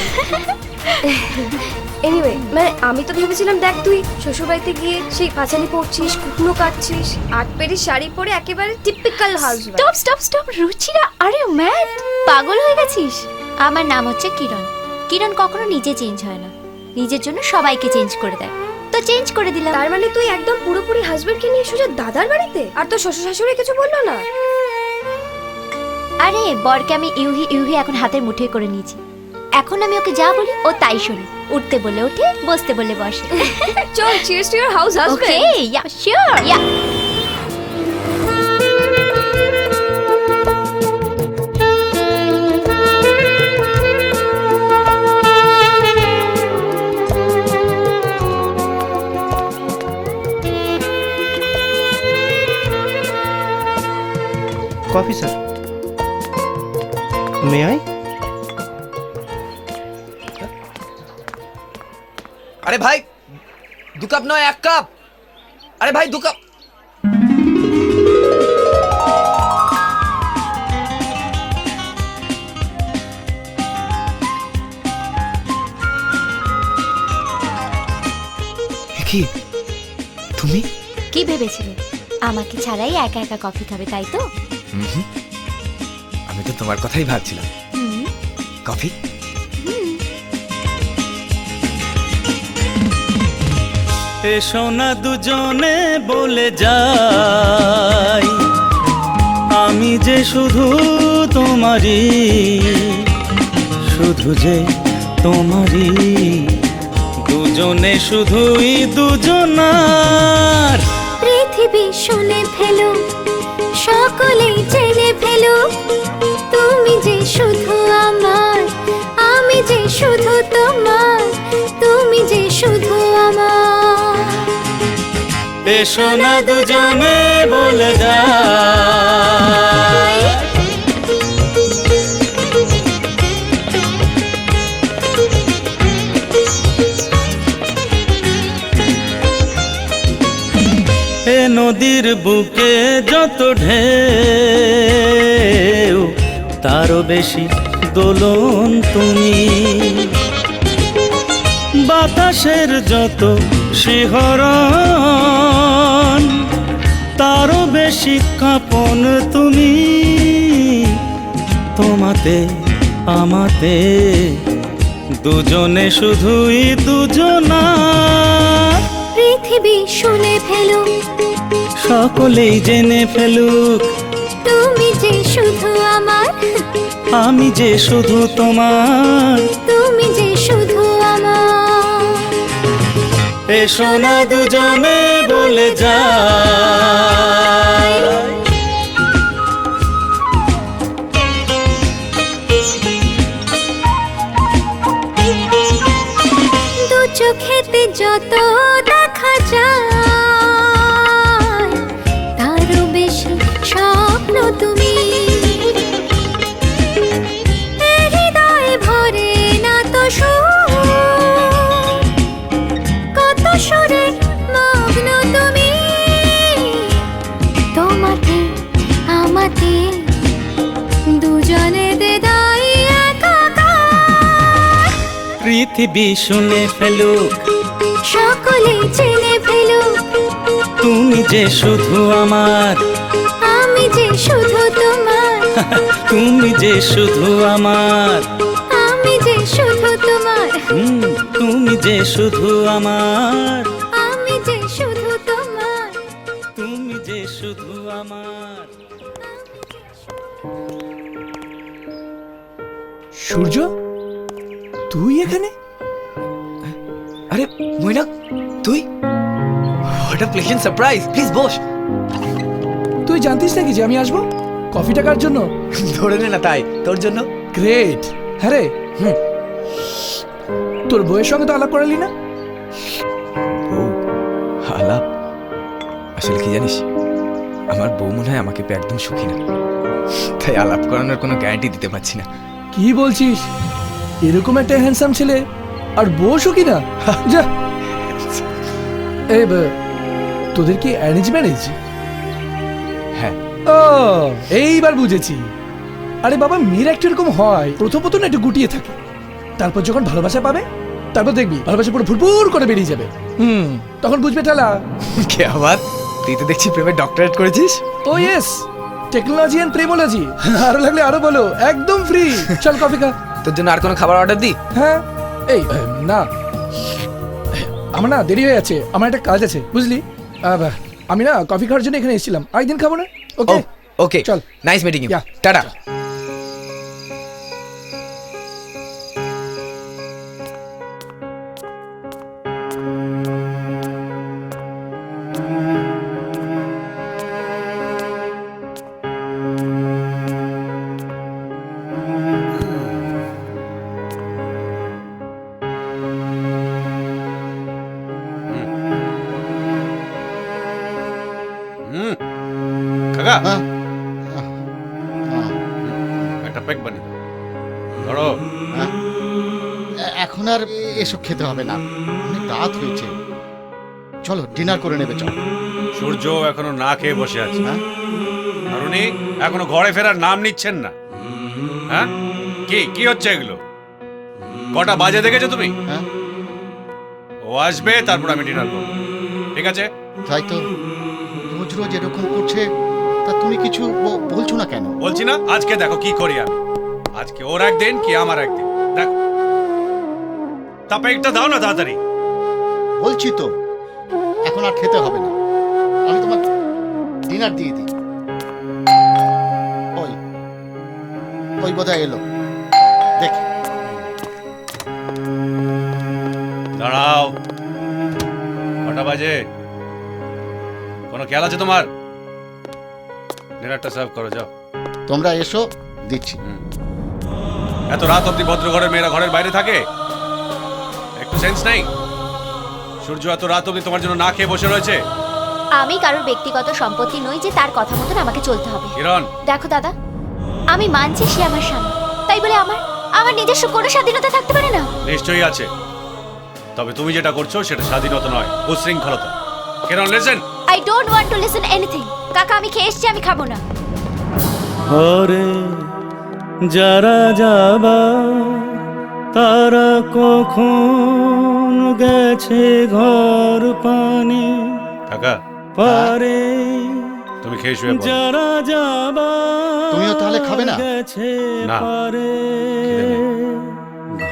এনিওয়ে, মানে আমি তো ভেবেছিলাম দেখ তুই শ্বশুরবাড়িতে গিয়ে সেই পাঁচালি পড়ছিস, কুকনো কাটছিস, 8 পেরি শাড়ি পরে একেবারে typical housewife. Stop stop stop Ruchira, আরে ম্যাড, পাগল হয়ে গেছিস? আমার নাম হচ্ছে কিরণ। কিরণ কখনো নিজে চেঞ্জ হয় না, নিজের জন্য সবাইকে চেঞ্জ করে দেয়, তো চেঞ্জ করে দিলাম। তার মানে তুই একদম পুরোপুরি হাজবেন্ডকে নিয়ে সোজা দাদার বাড়িতে? আর তোর শ্বশুর শাশুড়ি কিছু বললো না? আরে বরকে আমি ইউহি ইউহি এখন হাতের মুঠোয় করে নিয়েছি। এখন আমি ওকে যা বলি ও তাই শোনে, উঠতে বলে ওঠে, বসতে বলে বসে। চল, cheers to your house husband. Okay, yeah sure, yeah. Coffee sir, may I? আরে ভাই, 2 কাপ নয় 1 কাপ। আরে ভাই 2 কাপ। কি তুমি কি ভেবেছিলে আমাকে ছাড়াই একা একা কফি খাবে, তাই তো? আমি তো তোমার কথাই ভাবছিলাম। কফি? এসো না দুজনে বলে যাই, আমি যে শুধু তোমারই, শুধু যে তোমারই, দুজনে শুধুই দুজনার। পৃথিবী শুনে ফেলো, সকলেই জেনে ফেলো, তুমি যে শুধু আমার, আমি যে শুধু তোমার, তুমি যে শুধু আমার। এসো না দুজনে বলে যাই। এ নদীর বুকে যত ঢেউ, তারও বেশি দোলন তুমি। বাতাসের যত শিহরণ, তারও বেশি কাঁপন তুমি। তোমাতে আমাতে দুজনে শুধুই দুজনা। পৃথিবী শুনে ফেলো, সকলেই জেনে ফেলুক, তুমি যে শুধু আমার, আমি যে শুধু তোমার, তুমি যে শুধু আমার। এসো না দুজনে বলে যাই। দু চোখেতে যত দেখা যায়, তারও বেশি স্বপ্ন তুমি। হৃদয়ে ভরে না তো সুর, কত সুরে মগ্ন তুমি। তোমাকে আমাকে দুজনে দেদাই একাকার। পৃথিবী শুনে ফেলুক, সকলে জেনে ফেলুক, তুমি যে শুধু আমার, আমি যে শুধু তোমার, তুমি যে শুধু আমার, আমি যে শুধু তোমার, তুমি যে শুধু আমার, আমি যে শুধু আমার। সূর্য, তুই এখানে? আরে মৈনাক, তুই? What a pleasant surprise. Please বস। তুই জানতিস নাকি যে আমি আসবো কফি টাকার জন্য? ধরে নে না, তাই তোর জন্য। গ্রেট। হ্যাঁ রে, তোর বউয়ের সঙ্গে তো আলাপ করালি না? বউ আলাপ? আসলে কি জানিস, আমার বউ মনে হয় আমাকে পেয়ে একদম সুখী না, তাই আলাপ করানোর কোনো গ্যারান্টি দিতে পারছি না। কি বলছিস? এরকম একটা হ্যান্ডসাম ছেলে আর বউ সুখী না? যা। তোদের কি অ্যারেঞ্জ ম্যারেজ? হ্যাঁ। ও, এইবার বুঝেছি। আরে বাবা, মেয়েরা একটু এরকম হয়, প্রথম প্রথম একটু গুটিয়ে থাকে, তারপর যখন ভালোবাসা পাবে তারপর দেখবি ভালোবাসা পুরো ফুরফুর করে বেরিয়ে যাবে। তখন বুঝবে ঠেলা। কে আবার? তুই তো দেখছি প্রেমে ডক্টরেট করেছিস। ও ইয়েস, টেকনোলজি এন্ড প্রেমোলজি। আরো লাগলে আরো বলো, একদম ফ্রি। চল কফি খা। তোর জন্য আর কোনো খাবার অর্ডার দি? হ্যাঁ। এই না, আমার না দেরি হয়ে যাচ্ছে, আমার একটা কাজ আছে বুঝলি। আমি না কফি খাওয়ার জন্য এখানে এসেছিলাম, আরেকদিন খাবো না? ওকে ওকে, চল। Nice meeting you. টাটা। কাকা, একটা প্যাক বানিয়ে দাও। ধরো। এখন আর এসব খেতে হবে না, অনেক রাত হয়েছে। চলো ডিনার করে নেবে। চলো। সূর্য এখনো না খেয়ে বসে আছে, আর উনি এখনো ঘরে ফেরার নাম নিচ্ছেন না। হ্যাঁ, কি কি হচ্ছে এগুলো? কটা বাজে দেখেছো তুমি? ও আসবে, তারপর আমি ডিনার করবো, ঠিক আছে? তাই তো, রোজ রোজ এরকম করছে, তা তুমি কিছু বলছো না কেন? বলছি না, আজকে দেখো কি করি আমি। আজকে ওর একদিন কি আমার একদিন, দেখো। তা প্যাকটা দাও না তাড়াতাড়ি। বলছি তো, এখন আর খেতে হবে না, আমি তোমার ডিনার দিয়ে দিই। ওই ওই বোধহয় এলো, দেখি। দাঁড়াও, কটা বাজে? কোনো খেয়াল আছে তোমার? ডিনারটা সার্ভ করো, যাও। তোমরা এসো, দিচ্ছি। এত রাত অব্দি ভদ্র ঘরের মেয়েরা ঘরের বাইরে থাকে, একটু সেন্স নাই? সূর্য এত রাত অব্দি তোমার জন্য না খেয়ে বসে রয়েছে। আমি কারোর ব্যক্তিগত সম্পত্তি নই যে তার কথা মতন আমাকে চলতে হবে। কিরণ, দেখো দাদা, আমি মানছি সে আমার স্বামী, তাই বলে আমার নিজস্ব কোনো স্বাধীনতা থাকতে পারে না? নিশ্চয়ই আছে, তবে তুমি যেটা করছো সেটা স্বাধীনতা নয়, উচ্ছৃঙ্খলতা। Kiran, listen. I don't want to listen anything. কাকা, আমি খেয়ে এসেছি, আমি খাবো না। ঘরে যারা যাবা তারা কখন গেছে ঘর পানে কাকা পারে। তুমি খেয়ে শুয়ে পড়ো। যারা যাবা তুমিও তাহলে খাবে না? গেছে না, পারে। খিদে নেই।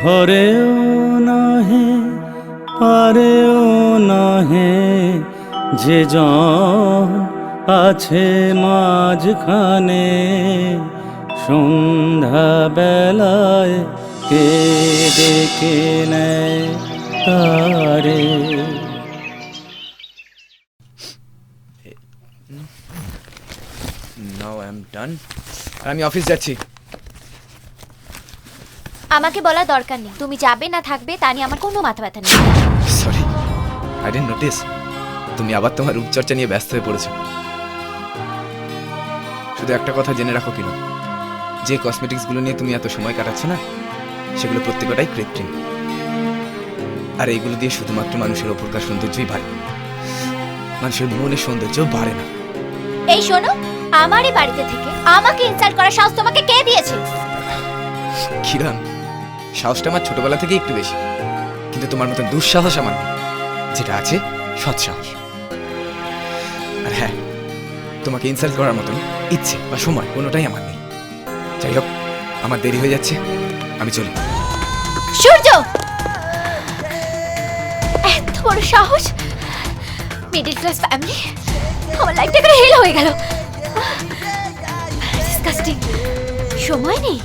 ঘরেও নহে পারেও নহে, যে জন আছে মাঝখানে, সন্ধ্যা বেলায় কে ডেকে নেয় তারে। নাও আই এম ডান, আমি অফিস যাচ্ছি। আমাকে বলার দরকার নেই, তুমি যাবে না থাকবে তা নিয়ে আমার কোনো মাথা ব্যথা নেই। সরি, আই ডিডন্ট নোটিস তুমি আবার তোমার রূপচর্চা নিয়ে ব্যস্ত হয়ে পড়েছো। শুধু একটা কথা জেনে রাখো কিনা, যে কসমেটিক্সগুলো নিয়ে তুমি এত সময় কাটাচ্ছ না, সেগুলো প্রত্যেকটাই কৃত্রিম। আর এইগুলো দিয়ে শুধুমাত্র মানুষের ওপরকার সৌন্দর্যই বাড়ে, মানুষের মনের সৌন্দর্য বাড়ে না। এই শোনো, আমারই বাড়িতে থেকে আমাকে ইনসাল্ট করার সাহস তোমাকে কে দিয়েছে? কিরণ, সাহসটা আমার ছোটবেলা থেকে একটু বেশি, কিন্তু তোমার মতন দুঃসাহস আমার নেই। যেটা আছে সৎসাহস। আর হ্যাঁ, তোমাকে ইনসাল্ট করার মতন ইচ্ছে বা সময় কোনোটাই আমার নেই। যাই হোক, আমার দেরি হয়ে যাচ্ছে, আমি চলি। সূর্য, এত বড় সাহস! মিডল ক্লাস ফ্যামিলি, আমার লাইফটা করে হেল হয়ে গেল। বৃষ্টি, সময় নেই।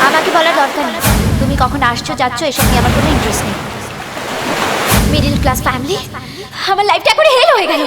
আমাকে বলার দরকার নেই তুমি কখন আসছো যাচ্ছ, এসব নিয়ে আমার কোনো ইন্টারেস্ট নেই। মিডল ক্লাস ফ্যামিলি, আমার লাইফটা এখন হেল হয়ে গেল।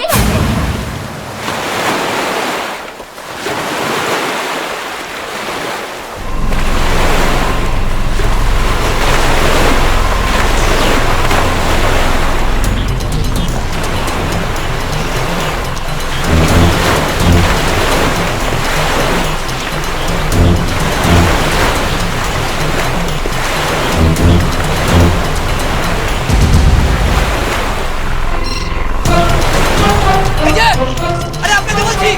আরে আপনাকে বলছি,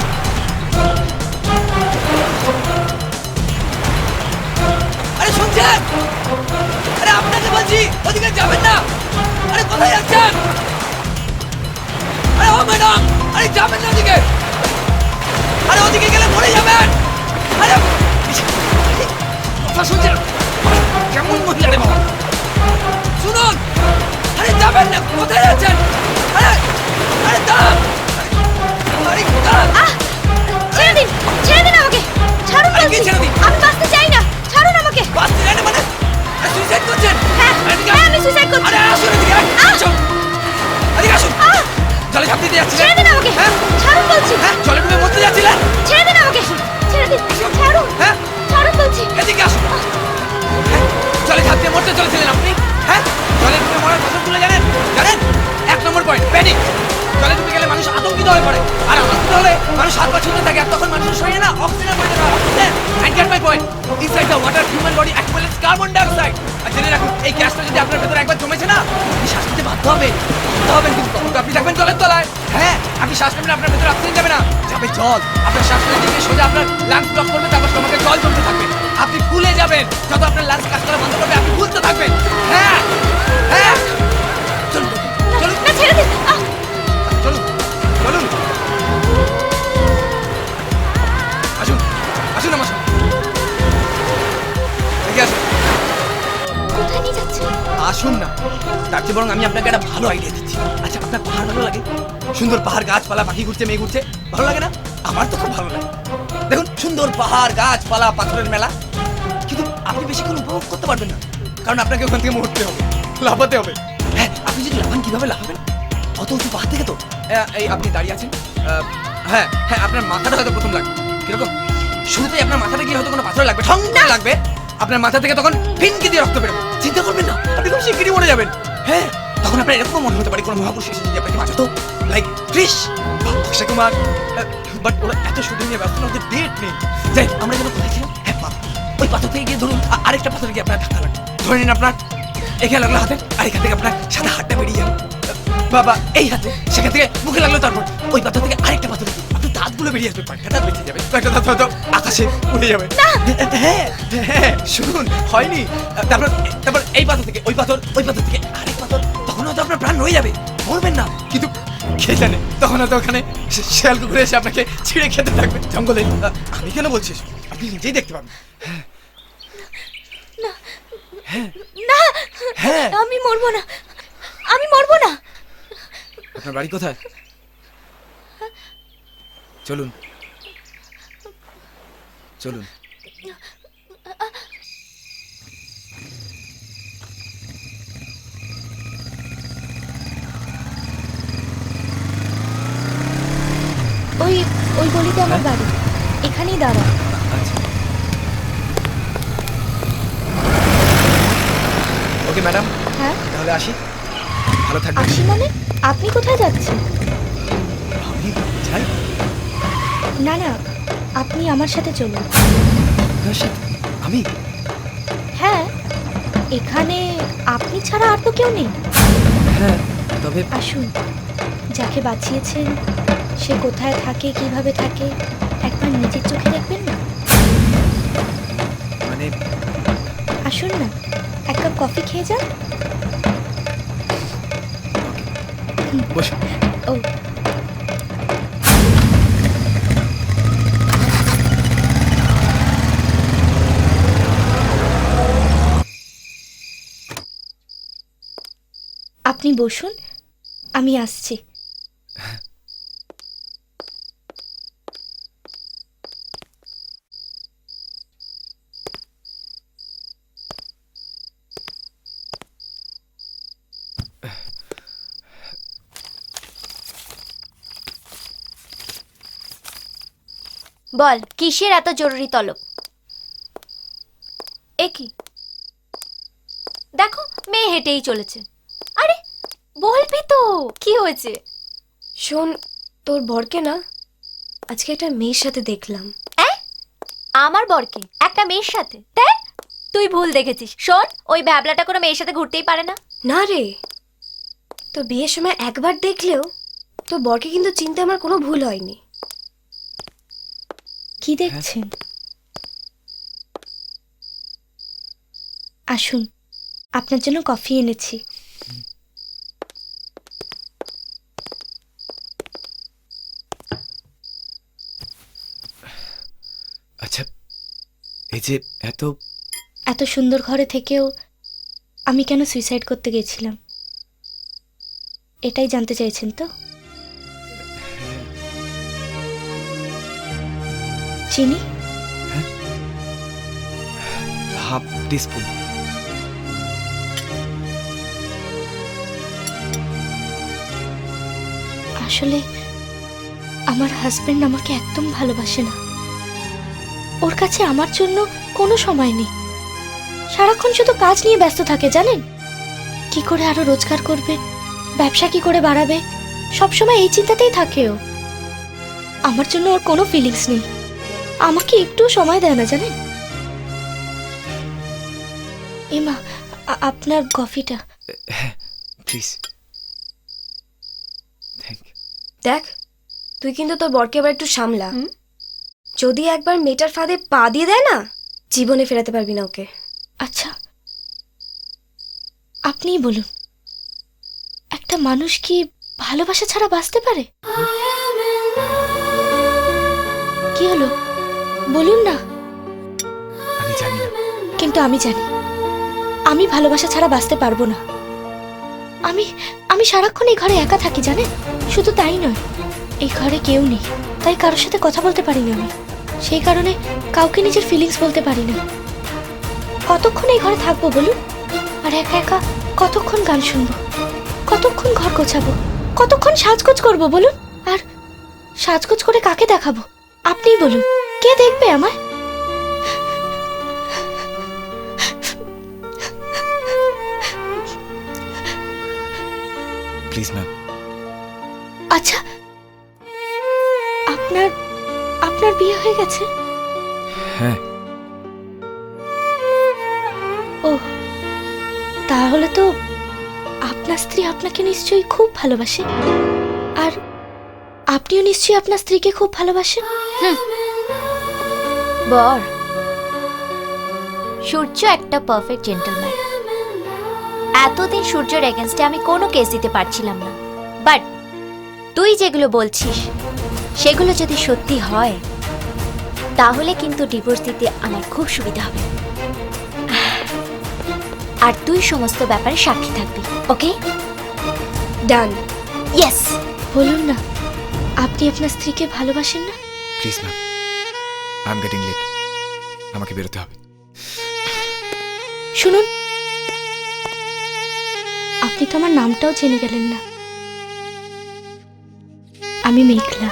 আরে শুনছেন? আরে আপনাকে বলছি ওদিকে যাবেন না। আরে কোথায় যাচ্ছেন? আরে ও ম্যাডাম, আরে যাবেন না ওদিকে। আরে ওদিকে গেলে মরে যাবেন। আরে কথা শুনছেন? কেমন মহিলা রে বাবা, শুনুন। আরে যাবেন না, কোথায় যাচ্ছেন? আরে আরে দাঁড়ান। আরে দাঁড়ান। ছেড়ে দিন, ছেড়ে দিন আমাকে, ছাড়ুন বলছি। আমি বাঁচতে চাই না, ছাড়ুন আমাকে। বাঁচতে চাই না মানে? সুইসাইড করছেন? হ্যাঁ, আমি সুইসাইড করছি। আরে আসুন এদিকে, আসুন এদিকে আসুন। জলে ঝাঁপ দিতে যাচ্ছিলেন? ছেড়ে দিন আমাকে, ছাড়ুন বলছি। জলে ডুবে মরতে যাচ্ছিলেন? ছেড়ে দিন আমাকে, ছেড়ে দিন, ছাড়ুন, ছাড়ুন বলছি। এদিকে আসুন। জলে ঝাঁপ দিয়ে মরতে চলেছিলেন আপনি? হ্যাঁ, জলে ডুবে মরার কথা তুলে জানেন? জানেন? 1 নম্বর পয়েন্ট, প্যানিক। জলে ডুবে গেলে মানুষ আতঙ্কিত হয়ে পড়ে, আর আতঙ্কিত হলে মানুষ হাত পা ছুটতে থাকে, আর তখন মানুষের শরীরে না অক্সিজেন পড়ে যায়। Oxygen, and get my point, inside the water human body accumulates carbon dioxide। আর জেনে রাখুন, এই গ্যাসটা যদি আপনার ভেতরে একবার জমেছে না, আপনি শ্বাস নিতে বাধ্য হবেন, কিন্তু তখন তো আপনি থাকবেন জলের তলায়। হ্যাঁ, আপনি শ্বাস নেবেন, আপনার ভেতরে অক্সিজেন যাবে না, যাবে জল। আপনার শ্বাস নিতে গিয়ে সোজা আপনার লাংস ব্লক করবে, তারপর তোমাকে জল জমতে থাকবে, আপনি ফুলে যাবেন। যত আপনার লাংস কাজ করা বন্ধ করবে, আপনি ফুলতে থাকবেন। হ্যাঁ হ্যাঁ, চলুন চলুন, না ছেড়ে দিন। চলুন চলুন, আসুন আসুন আমার সাথে, এগিয়ে আসুন। কোথায় নিয়ে যাচ্ছে? আসুন না, তার চেয়ে বরং আমি আপনাকে একটা ভালো আইডিয়া দিচ্ছি। আচ্ছা, আপনার পাহাড় ভালো লাগে? সুন্দর পাহাড়, গাছপালা, পাখি ঘুরছে, মেয়ে ঘুরছে, ভালো লাগে না? আমার তো খুব ভালো লাগে। দেখুন, সুন্দর পাহাড়, গাছপালা, পাথরের মেলা, কিন্তু আপনি বেশিক্ষণ উপভোগ করতে পারবেন না, কারণ আপনাকে ওখান থেকে মরতে হবে, লাফাতে হবে। হ্যাঁ, আপনি যদি লাফান, কিভাবে লাফাবেন? অত উঁচু পাহাড় থেকে তো। এই আপনি দাঁড়িয়ে আছেন, হ্যাঁ হ্যাঁ, আপনার মাথাটা হয়তো প্রথম লাগবে। কিরকম? শুরুতেই আপনার মাথাটা গিয়ে হয়তো কোনো পাথর লাগবে, ঠং করে লাগবে, আপনার মাথা থেকে তখন ফিনকি দিয়ে রক্ত বেরোবে। চিন্তা করবেন না, আপনি খুব শিগগিরই মরে যাবেন। হ্যাঁ, তখন আপনার এরকম মনে হতে পারে কোনো মহাপুরুষ এসে যদি আপনাকে বাঁচাতো, লাইক কৃষ বা অক্ষয় কুমার, বাট ওরা এত শুটিং নিয়ে ব্যস্ত না, ওদের ডেট নেই। যাই, আমরা যেন কোথায় ছিলাম? হ্যাঁ, পাথর। ওই পাথর থেকে গিয়ে ধরুন আরেকটা পাথরে গিয়ে আপনার ধাক্কা লাগবে, ধরে নিন আপনার এখানে লাগলো হাতে, আর এখান থেকে আপনার সাদা হাতটা বেরিয়ে যাবে, বাবা এই হাতে, সেখান থেকে মুখে লাগলো, তারপর ওই পাথর থেকে আরেকটা পাথর আপনার দাঁতগুলো বেরিয়ে আসবে, কয়েকটা দাঁত বেঁচে যাবে, কয়েকটা দাঁত হয়তো আকাশে উড়ে যাবে। হ্যাঁ হ্যাঁ, শুনুন, হয়নি? তারপর তারপর এই পাথর থেকে ওই পাথর, ওই পাথর থেকে আরেক পাথর, তখন হয়তো আপনার প্রাণ রয়ে যাবে, মরবেন না, কিন্তু কে জানে তখন হয়তো ওখানে শেয়াল কুকুরে এসে আপনাকে ছিঁড়ে খেতে থাকবে জঙ্গলে। আমি কেন বলছি, আপনি নিজেই দেখতে পাবেন। না, হ্যাঁ, আমি মরবো না, আমি মরবো না। আপনার বাড়ি কোথায়? চলুন চলুন। ওই ওই গলিতে আমার বাড়ি, এখানেই দাঁড়া। ওকে ম্যাডাম, হ্যাঁ, তাহলে আসি, ভালো থাকবেন। আসি মানে? আপনি কোথায় যাচ্ছেন? আমি যাই? না না, আপনি আমার সাথে চলুন। আপনার সাথে? আমি? হ্যাঁ, এখানে আপনি ছাড়া আর তো কেউ নেই। হ্যাঁ, তবে আসুন, যাকে বাঁচিয়েছেন সে কোথায় থাকে, কিভাবে থাকে, একবার নিজের চোখে দেখবেন না? মানে আসুন না, এক কাপ কফি খেয়ে যান। বসুন। ও, আপনি বসুন, আমি আসছি। বল, কিসের এত জরুরি তলব? এ কি, দেখো মেয়ে হেঁটেই চলেছে। আরে বলবি তো, কি হয়েছে? শোন, তোর বরকে না আজকে একটা মেয়ের সাথে দেখলাম। আমার বরকে একটা মেয়ের সাথে? দেখ, তুই ভুল দেখেছিস। শোন, ওই ভ্যাবলাটা কোনো মেয়ের সাথে ঘুরতেই পারে না। না রে, তোর বিয়ের সময় একবার দেখলেও তোর বরকে কিন্তু চিনতে আমার কোনো ভুল হয়নি। কি দেখছেন? আসুন, আপনার জন্য কফি এনেছি। আচ্ছা, এই যে এত সুন্দর ঘরে থেকেও আমি কেন সুইসাইড করতে গেছিলাম, এটাই জানতে চাইছেন তো? চিনি হাফ টিস্পুন। আসলে আমার হাজবেন্ড আমাকে একদম ভালোবাসে না। ওর কাছে আমার জন্য কোনো সময় নেই, সারাক্ষণ শুধু কাজ নিয়ে ব্যস্ত থাকে। জানেন, কি করে আরো রোজগার করবে, ব্যবসা কি করে বাড়াবে, সবসময় এই চিন্তাতেই থাকে ও। আমার জন্য ওর কোনো ফিলিংস নেই, আমাকে একটু সময় দেয় না, জানেন। এমা, আপনার কফিটা। হ্যাঁ প্লিজ। দেখ, তুই কিন্তু তোর বরকে আবার একটু সামলা। যদি একবার মেয়েটার ফাঁদে পা দিয়ে দেয় না, জীবনে ফেরাতে পারবি না ওকে। আচ্ছা, আপনিই বলুন, একটা মানুষ কি ভালোবাসা ছাড়া বাঁচতে পারে? কি হলো, বলুন না। আমি জানি না, কিন্তু আমি জানি, আমি ভালোবাসা ছাড়া বাঁচতে পারবো না। আমি সারাক্ষণ এই ঘরে একা থাকি, জানেন। শুধু তাই নয়, এই ঘরে কেউ নেই, তাই কারোর সাথে কথা বলতে পারি না আমি। সেই কারণে কাউকে নিজের ফিলিংস বলতে পারি না। কতক্ষণ এই ঘরে থাকবো বলুন? আর একা একা কতক্ষণ গান শুনবো, কতক্ষণ ঘর গোছাবো, কতক্ষণ সাজগোজ করবো বলুন? আর সাজগোজ করে কাকে দেখাবো? আপনিই বলুন, কে দেখবে আমায়? Please ma'am. আচ্ছা, আপনার বিয়ে হয়ে গেছে? হ্যাঁ। ও, তাহলে তো আপনার স্ত্রী আপনাকে নিশ্চয়ই খুব ভালোবাসে, আর আপনিও নিশ্চয়ই আপনার স্ত্রীকে খুব ভালোবাসেন। বর, সূর্য একটা পারফেক্ট জেন্টলম্যান। এতদিন সূর্যের এগেনস্টে আমি কোনো কেস দিতে পারছিলাম না, বাট তুই যেগুলো বলছিস সেগুলো যদি সত্যি হয়, তাহলে কিন্তু ডিভোর্স দিতে আমার খুব সুবিধা হবে। আর তুই সমস্ত ব্যাপারে সাক্ষী থাকবি, ওকে? ডান। ইয়েস। বলুন না, আপনি আপনার স্ত্রীকে ভালোবাসেন না? Please ma'am, I am getting late, আমাকে বেরোতে হবে। শুনুন, আপনি তো আমার নামটাও জেনে গেলেন না। আমি মেঘলা।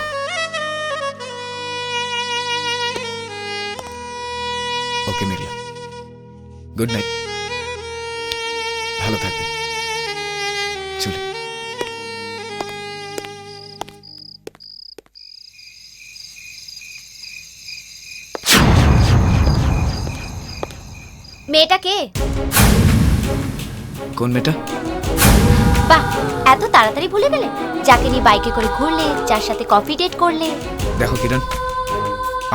ওকে মেঘলা, গুড নাইট, ভালো থাকবেন। চলে। মেয়েটা কে? কোন মেয়েটা? বাহ, এত তাড়াতাড়ি ভুলে গেলে? যাকে নিয়ে বাইকে করে ঘুরলে, যার সাথে কফি ডেট করলে। দেখো কিরণ,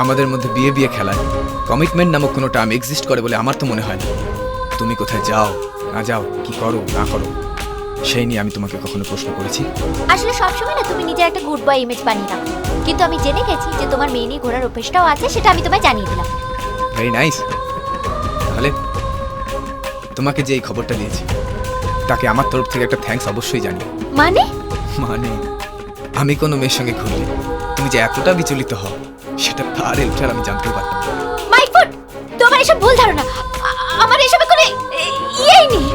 আমাদের মধ্যে বিয়ে বিয়ে খেলায় কমিটমেন্ট নামক কোনো টার্ম এক্সিস্ট করে বলে আমার তো মনে হয় না। তুমি কোথায় যাও না যাও, কি করো না করো, সেই নিয়ে আমি তোমাকে কখনো প্রশ্ন করেছি? আসলে সবসময় না তুমি নিজের একটা গুড বয় ইমেজ বানিয়ে রাখো, কিন্তু আমি জেনে গেছি যে তোমার মেয়ে নিয়ে ঘোরার অভ্যেসটাও আছে, সেটা আমি তোমায় জানিয়ে দিলাম। Very nice. তাহলে তোমাকে যে এই খবরটা দিয়েছি, তাকে আমার তরফ থেকে একটা থ্যাঙ্কস অবশ্যই জানি। মানে মানে আমি কোনো মেয়ের সঙ্গে ঘুরলে তুমি যে এতটা বিচলিত হও সেটা তার হেল্পটার আমি জানতেও পারতাম না। মাই ফুড, তোমার এসব ভুল ধারণা। আমার এসবে কোনো ইয়েই নেই।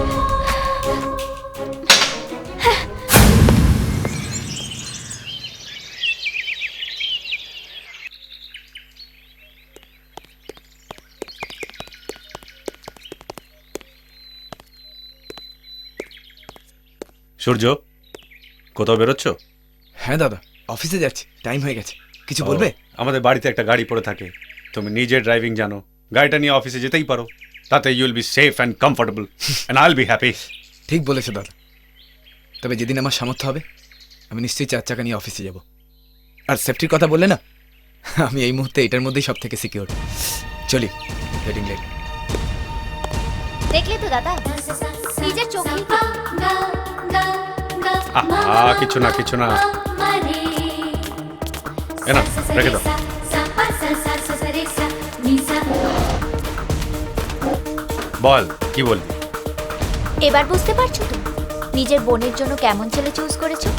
সূর্য, কোথাও বেরোচ্ছ? হ্যাঁ দাদা, অফিসে যাচ্ছি, টাইম হয়ে গেছে। কিছু বলবে? আমাদের বাড়িতে একটা গাড়ি পড়ে থাকে, তুমি নিজে ড্রাইভিং জানো, গাড়িটা নিয়ে অফিসে যেতেই পারো, তাতে you will be safe and comfortable and I will be happy. ঠিক বলেছো দাদা, তবে যেদিন আমার সামর্থ্য হবে আমি নিশ্চয়ই 4 চাকা নিয়ে অফিসে যাব। আর সেফটির কথা বললে না, আমি এই মুহূর্তে এটার মধ্যেই সব থেকে সিকিউর। চলি, গেটিং লেট। দেখলে তো দাদা, নিজের চোখেই কিছু না কিছু না, এ না রেখে দাও। বল, কি বলবি? এবার বুঝতে পারছো তো নিজের বোনের জন্য কেমন ছেলে চুজ করেছো?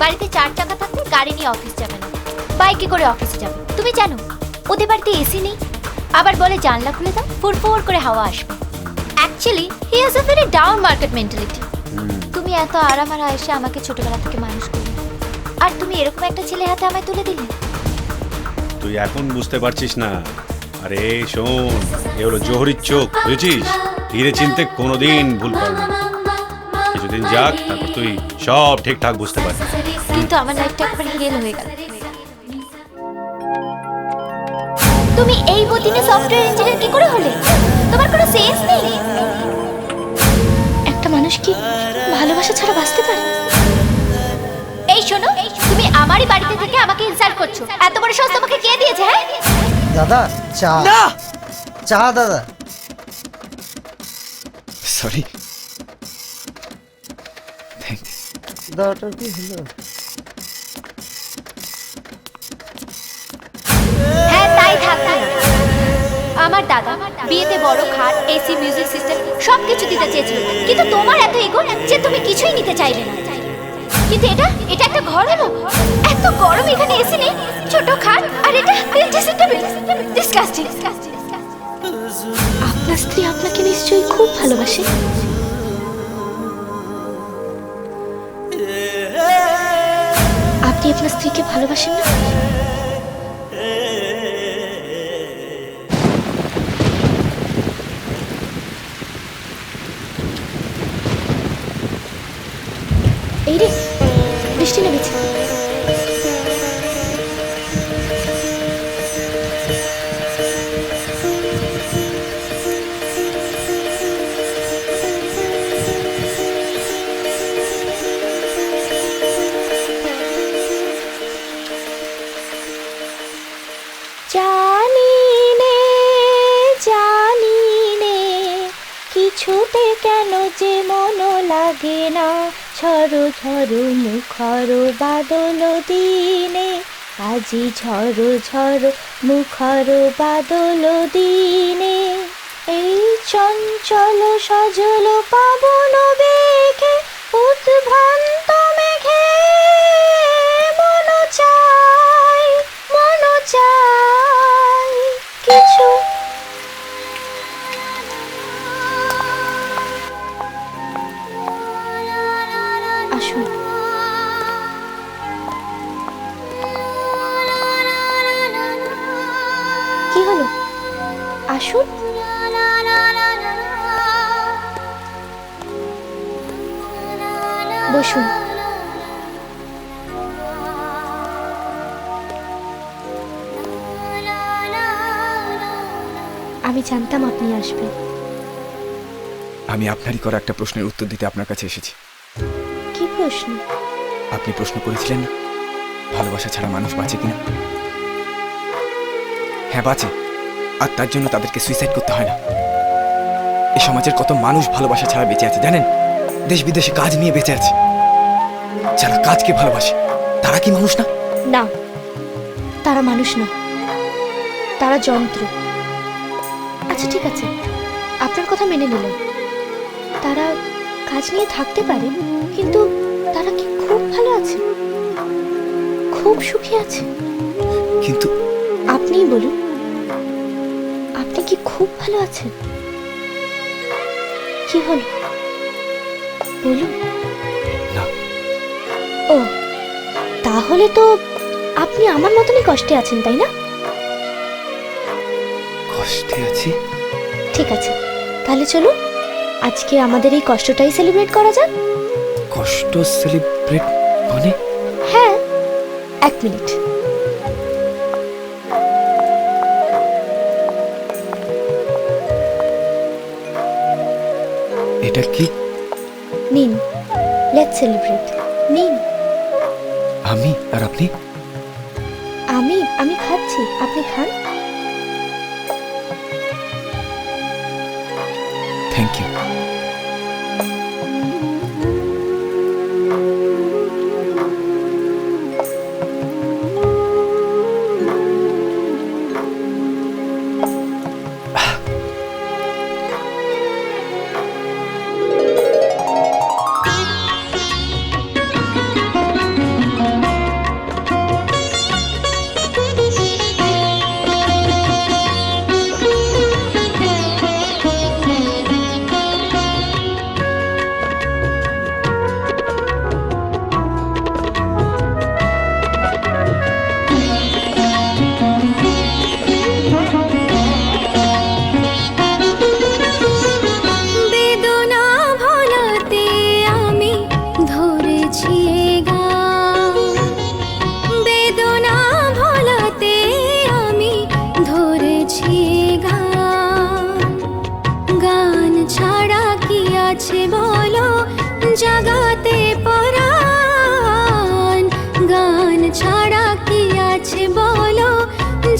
বাড়িতে 4 চাকা থাকতে গাড়ি নিয়ে অফিস যাবে না, বাইকে করে অফিসে যাবে। তুমি জানো ওদের বাড়িতে এসি নেই, আবার বলে জানলা খুলে দাও, ফুরফুর করে হাওয়া আসবে। Actually he has a very down market mentality. তুমি এত আরাম আর আয়েশে আমাকে ছোটবেলা থেকে মানুষ করলে, আর তুমি এরকম একটা ছেলে হাতে আমায় তুলে দিলে। তুই এখন বুঝতে পারছিস না? আরে শোন, এ হলো জোহরির চোখ, বুঝেছিস? ধীরে চিনতে কোনোদিন ভুল কর না। কিছুদিন যাক, তারপর তুই সব ঠিকঠাক বুঝতে পারবি। কিন্তু আমার লাইফটা একবারে হেল হয়ে গেল। তুমি এই বদিনে সফটওয়্যার ইঞ্জিনিয়ার কি করে হলে? তোমার কোনো সেন্স নেই। একটা মানুষ কি ভালোবাসা ছাড়া বাঁচতে পারে? এই শোনো, তুমি আমারই বাড়িতে থেকে আমাকে ইনসাল্ট করছো। এত বড় সাহস তোমাকে কে দিয়েছে? হ্যাঁ দাদা, চা। না, চা দাদা। সরি। দাদাটার কি হলো? হ্যাঁ, তাই থাকবে। আমার দাদা বিয়েতে বড় খাট, এসি, মিউজিক সিস্টেম সবকিছু দিতে চেয়েছিল, কিন্তু তোমার এত ইগো যে তুমি কিছুই নিতে চাইলে না। কিন্তু এটা একটা ঘর হলো? এত গরম, এখানে এসি নেই, ছোট খাট, আর এটা ডিসকাস্টিং। আপনার স্ত্রী আপনাকে নিশ্চয়ই খুব ভালোবাসে। আপনি আপনার স্ত্রীকে ভালোবাসেন না? এই রে, বৃষ্টি নেমেছে। জানি নে কিছুতে কেন যে মন লাগে না, ঝড়ো ঝড়ো মুখর বাদল দিনে, আজি ঝড়ো ঝড়ো মুখর বাদল দিনে, এই চঞ্চল সজল পাবন বেগে উদ্ভ্রান্ত মেঘে মন চাই কিছু। আসুন। কি হলো? আসুন। বসুন। আমি জানতাম আপনি আসবেন। আমি আপনারই করা একটা প্রশ্নের উত্তর দিতে আপনার কাছে এসেছি। কি প্রশ্ন? আপনি প্রশ্ন করেছিলেন না, ভালোবাসা ছাড়া মানুষ বাঁচে কিনা? হ্যাঁ, বাঁচে, আর তার জন্য তাদেরকে সুইসাইড করতে হয় না। এই সমাজের কত মানুষ ভালোবাসা ছাড়া বেঁচে আছে জানেন? দেশ বিদেশে কাজ নিয়ে বেঁচে আছে। যারা কাজকে ভালোবাসে তারা কি মানুষ না? না, তারা মানুষ না, তারা যন্ত্র। আচ্ছা ঠিক আছে, আপনার কথা মেনে নিলাম। তারা কাজ নিয়ে থাকতে পারে, কিন্তু তারা কি খুব ভালো আছে, খুব সুখী আছে? কিন্তু আপনিই বলুন, আপনি কি খুব ভালো আছেন? কি হলো বলুন। না। ও, তাহলে তো আপনি আমার মতনই কষ্টে আছেন, তাই না? কষ্টে আছি? ঠিক আছে, তাহলে চলুন আজকে আমাদের এই কষ্টটাই সেলিব্রেট করা যাক। কষ্ট সেলিব্রেট মানে? হ্যাঁ, 1 মিনিট। এটা কি? নিন, লেটস সেলিব্রেট। নিন। আমি আর আপনি? আমি খাচ্ছি, আপনি খান। Thank you. জাগাতে পরাণ, গান ছাড়া কি আছে বলো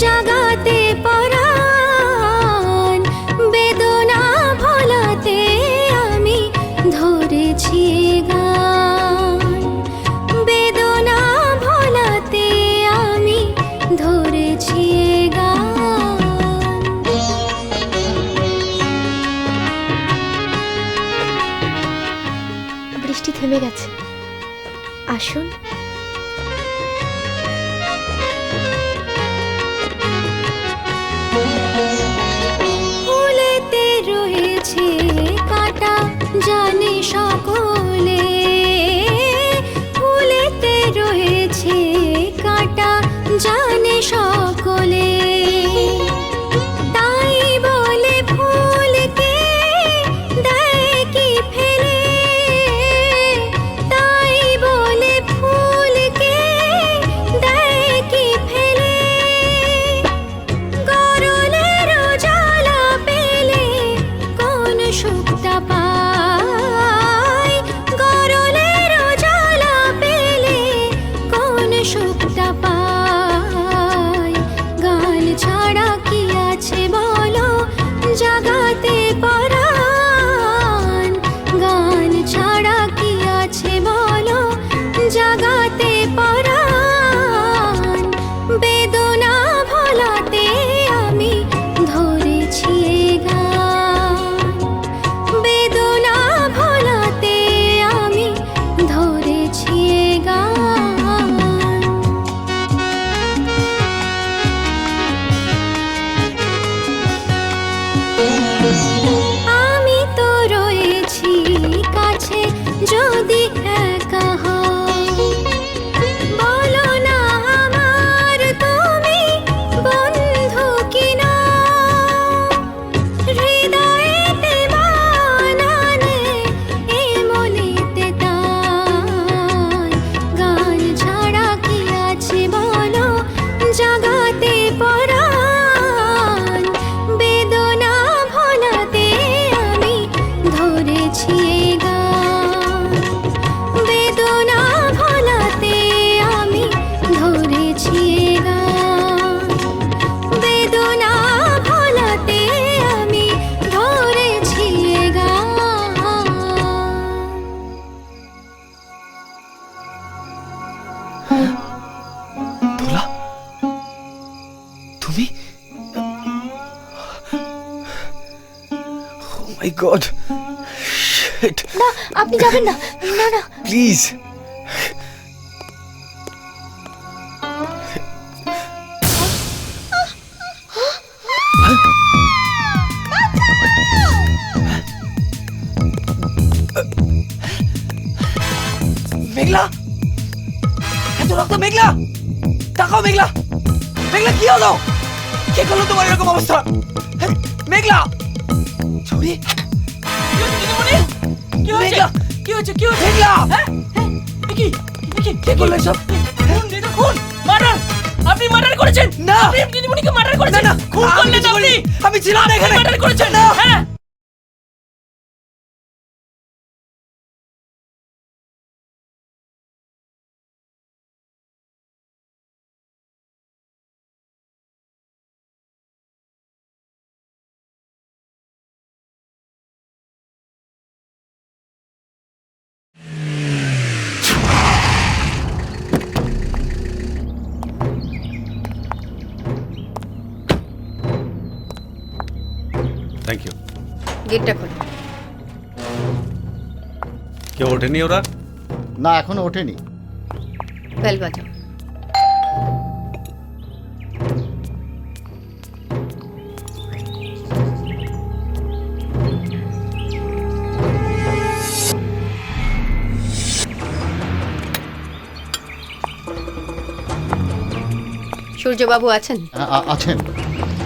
জাগাতে পরাণ। বেদনা ভোলাতে আমি ধরেছি গান, বেদনা ভোলাতে আমি ধরেছি গান। বৃষ্টি থেমে গেছে, আসুন। ফুলেতে রয়েছে কাঁটা জানে সকলে, ফুলেতে রয়েছে কাঁটা জানে সকলে। তাই বলে ফুলকে দেয় কি ফেলে, তাই বলে ফুলকে দেয় কি ফেলে। গরলের জ্বালা পেলে কোন সুখটা পায়, গরলের জ্বালা পেলে কোন সুখটা পায়। গান ছাড়া কি আছে বলো জাগাতে পরাণ, গান ছাড়া কি আছে বলো জাগাতে পরাণ। বেদনা ভোলাতে আমি ধরেছি গান, বেদনা ভোলাতে আমি ধরেছি গান। আমি তো রয়েছি কাছে যদি একা হও, বলো না আমার তুমি বন্ধু কিনা। হৃদয়েতে বানানে এ মনেতে তাই, গান ছাড়া কি আছে বলো জাগাতে পরাণ। বেদনা ভোলাতে আমি ধরেছি গান, বেদনা ভোলাতে আমি ধরেছি গান, বেদনা ভোলাতে আমি ধরেছি গান। দোলা, তুমি? Oh my God! না আপনি যাবেন না, না না প্লিজ। মেঘলা, এত রক্ত! মেঘলা, তাকাও মেঘলা, মেঘলা কি হলো? কে করলো তোমার এরকম অবস্থা? মেঘলা, ছড়ি, মেঘলা, কি হচ্ছে? কি হচ্ছে? মেঘলা, কে করলো এসব? খুন, মার্ডার! আপনি মার্ডার করেছেন? না, আপনি দিদিমণিকে মার্ডার করেছেন? না, খুন করলেন আপনি! আমি ছিলাম না এখানে। মার্ডার করেছেন? না, হ্যাঁ। Thank you. গেটটা খোল। কেউ ওঠেনি ওরা? না, এখনো ওঠেনি। বেল বাজাও। সূর্যবাবু আছেন? আছেন।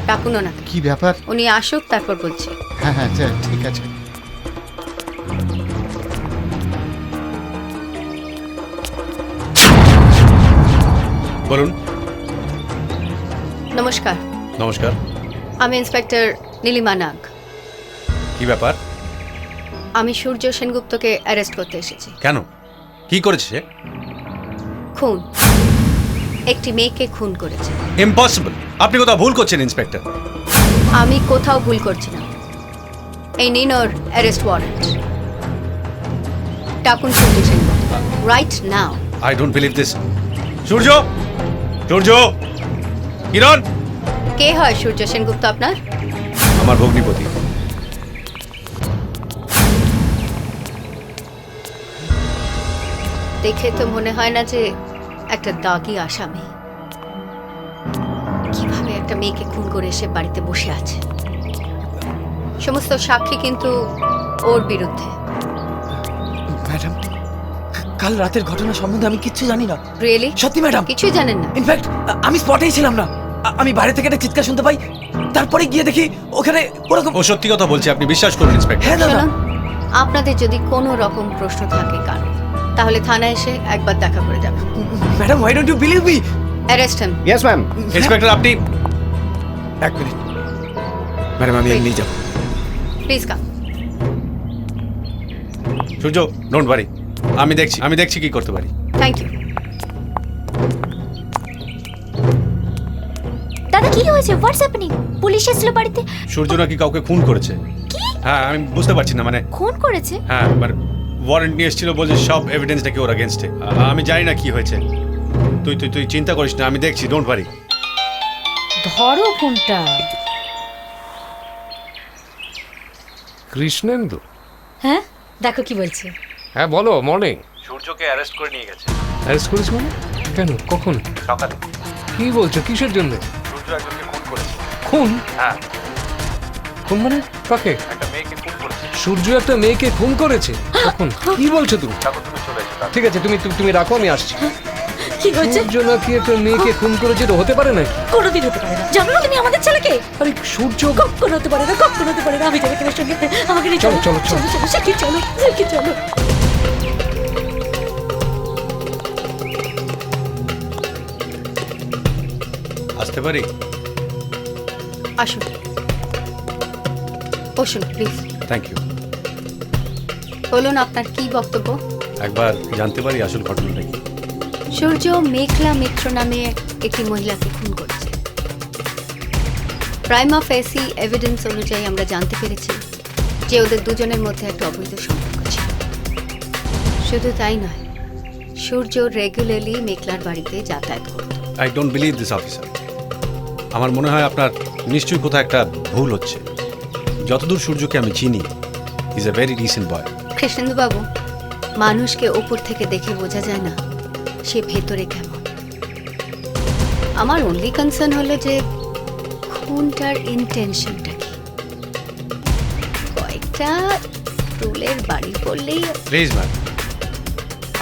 ডাকুন ওনাকে। কি ব্যাপার? উনি আসুক, তারপর বলছি। হ্যাঁ হ্যাঁ, ঠিক আছে। বলুন। নমস্কার। নমস্কার। আমি ইন্সপেক্টর নীলিমা নাগ। কি ব্যাপার? আমি সূর্য সেনগুপ্তকে অ্যারেস্ট করতে এসেছি। কেন? কি করেছে সে? খুন। একটি মেয়েকে খুন করেছে। ইম্পসিবল! আপনি কোথাও ভুল করছেন ইন্সপেক্টর। আমি কোথাও ভুল করছি না। এই নিন ওর অ্যারেস্ট ওয়ারেন্ট। ডাকুন Surya Sengupta right now. I don't believe this. Surya, Surya, Kiran. কে হয় সূর্য সেনগুপ্ত আপনার? আমার ভগ্নিপতি। দেখে তো মনে হয় না যে একটা দাগি আসামি কিভাবে একটা মেয়েকে খুন করে এসে বাড়িতে বসে আছে। সমস্ত সাক্ষী কিন্তু ওর বিরুদ্ধে। ম্যাডাম, কাল রাতের ঘটনা সম্বন্ধে আমি কিচ্ছু জানি না। রিয়েলি? সত্যি ম্যাডাম, কিছুই জানেন না? ইনফ্যাক্ট আমি স্পটেই ছিলাম না। আমি বাইরে থেকে একটা চিৎকার শুনতে পাই, তারপরে গিয়ে দেখি ওখানে ওরকম। ও সত্যি কথা বলছে, আপনি বিশ্বাস করুন ইন্সপেক্টর। হ্যাঁ দাদা। শুনুন, আপনাদের যদি কোনো রকম প্রশ্ন থাকে কারো, তাহলে থানায় এসে একবার দেখা করে যাবেন। Madam, why don't you believe me? Arrest him. Yes ma'am. Inspector আপনি এক মিনিট ম্যাডাম, আমি এমনি যাব। Please come. Surya, don't worry, আমি দেখছি কি করতে পারি। Thank you. দাদা কি হয়েছে? What's happening? পুলিশ এসেছিল বাড়িতে? সূর্য নাকি কাউকে খুন করেছে। হ্যাঁ, আমি বুঝতে পারছি না, মানে খুন করেছে? হ্যাঁ, মানে ওয়ারেন্ট নিয়ে এসেছিল, বলছে সব এভিডেন্স নাকি ওর এগেনস্টে। আমি জানি না কি হয়েছে। তুই চিন্তা করিস না, আমি দেখছি, ডোন্ট ওয়ারি। ধরো ফোনটা। কৃষ্ণেন্দু? হ্যাঁ, দেখো কি বলছে। হ্যাঁ বলো। মর্নিং। সূর্যকে অ্যারেস্ট করে নিয়ে গেছে। অ্যারেস্ট করিস মানে? কেন? কখন? সকালে। কি বলছো? কিসের জন্য? সূর্য একজনকে খুন করেছে। খুন? হ্যাঁ। খুন মানে? কাকে? একটা মেয়েকে খুন করেছে। সূর্য একটা মেয়েকে খুন করেছে? কখন? কি বলছো তুমি? তুমি চলে এসো। ঠিক আছে, তুমি রাখো, আমি আসছি। কি হয়েছে? সূর্য নাকি একটা মেয়েকে খুন করেছে, তো হতে পারে না? কোনোদিন হতে পারে না। জানো না তুমি আমাদের ছেলেকে? আরে সূর্য কখনো হতে পারে না, কখনো হতে পারে না। আমি যাবে কেনার সঙ্গে আমাকে নিয়ে চলো, চলো, চলো। চলো, শিখি চলো, শিখি চলো। আসতে পারি? আসুন, বসুন প্লিজ। Thank you. বলুন আপনার কি বক্তব্য? একবার জানতে পারি আসল ঘটনাটা কি? সূর্য মেঘলা মিত্র নামে একটি মহিলাকে খুন করেছে। প্রাইমা ফেসি এভিডেন্স অনুযায়ী আমরা জানতে পেরেছি যে ওদের দুজনের মধ্যে একটা অবৈধ সম্পর্ক ছিল। শুধু তাই নয়, সূর্য রেগুলারলি মেঘলার বাড়িতে যাতায়াত করত। I don't believe this officer. আমার মনে হয় আপনার নিশ্চয়ই কোথাও একটা ভুল হচ্ছে। যতদূর সূর্যকে আমি চিনি, ইজ এ ভেরি ডিসেন্ট বয়। কৃষ্ণেন্দু বাবু, মানুষকে ওপর থেকে দেখে বোঝা যায় না সে ভেতরে কেমন। আমার অনলি কনসার্ন হলো যে খুনটার ইন্টেনশনটা কি। কয়েকটা রুলের বাড়ি পড়লেই। প্লিজ ম্যাম,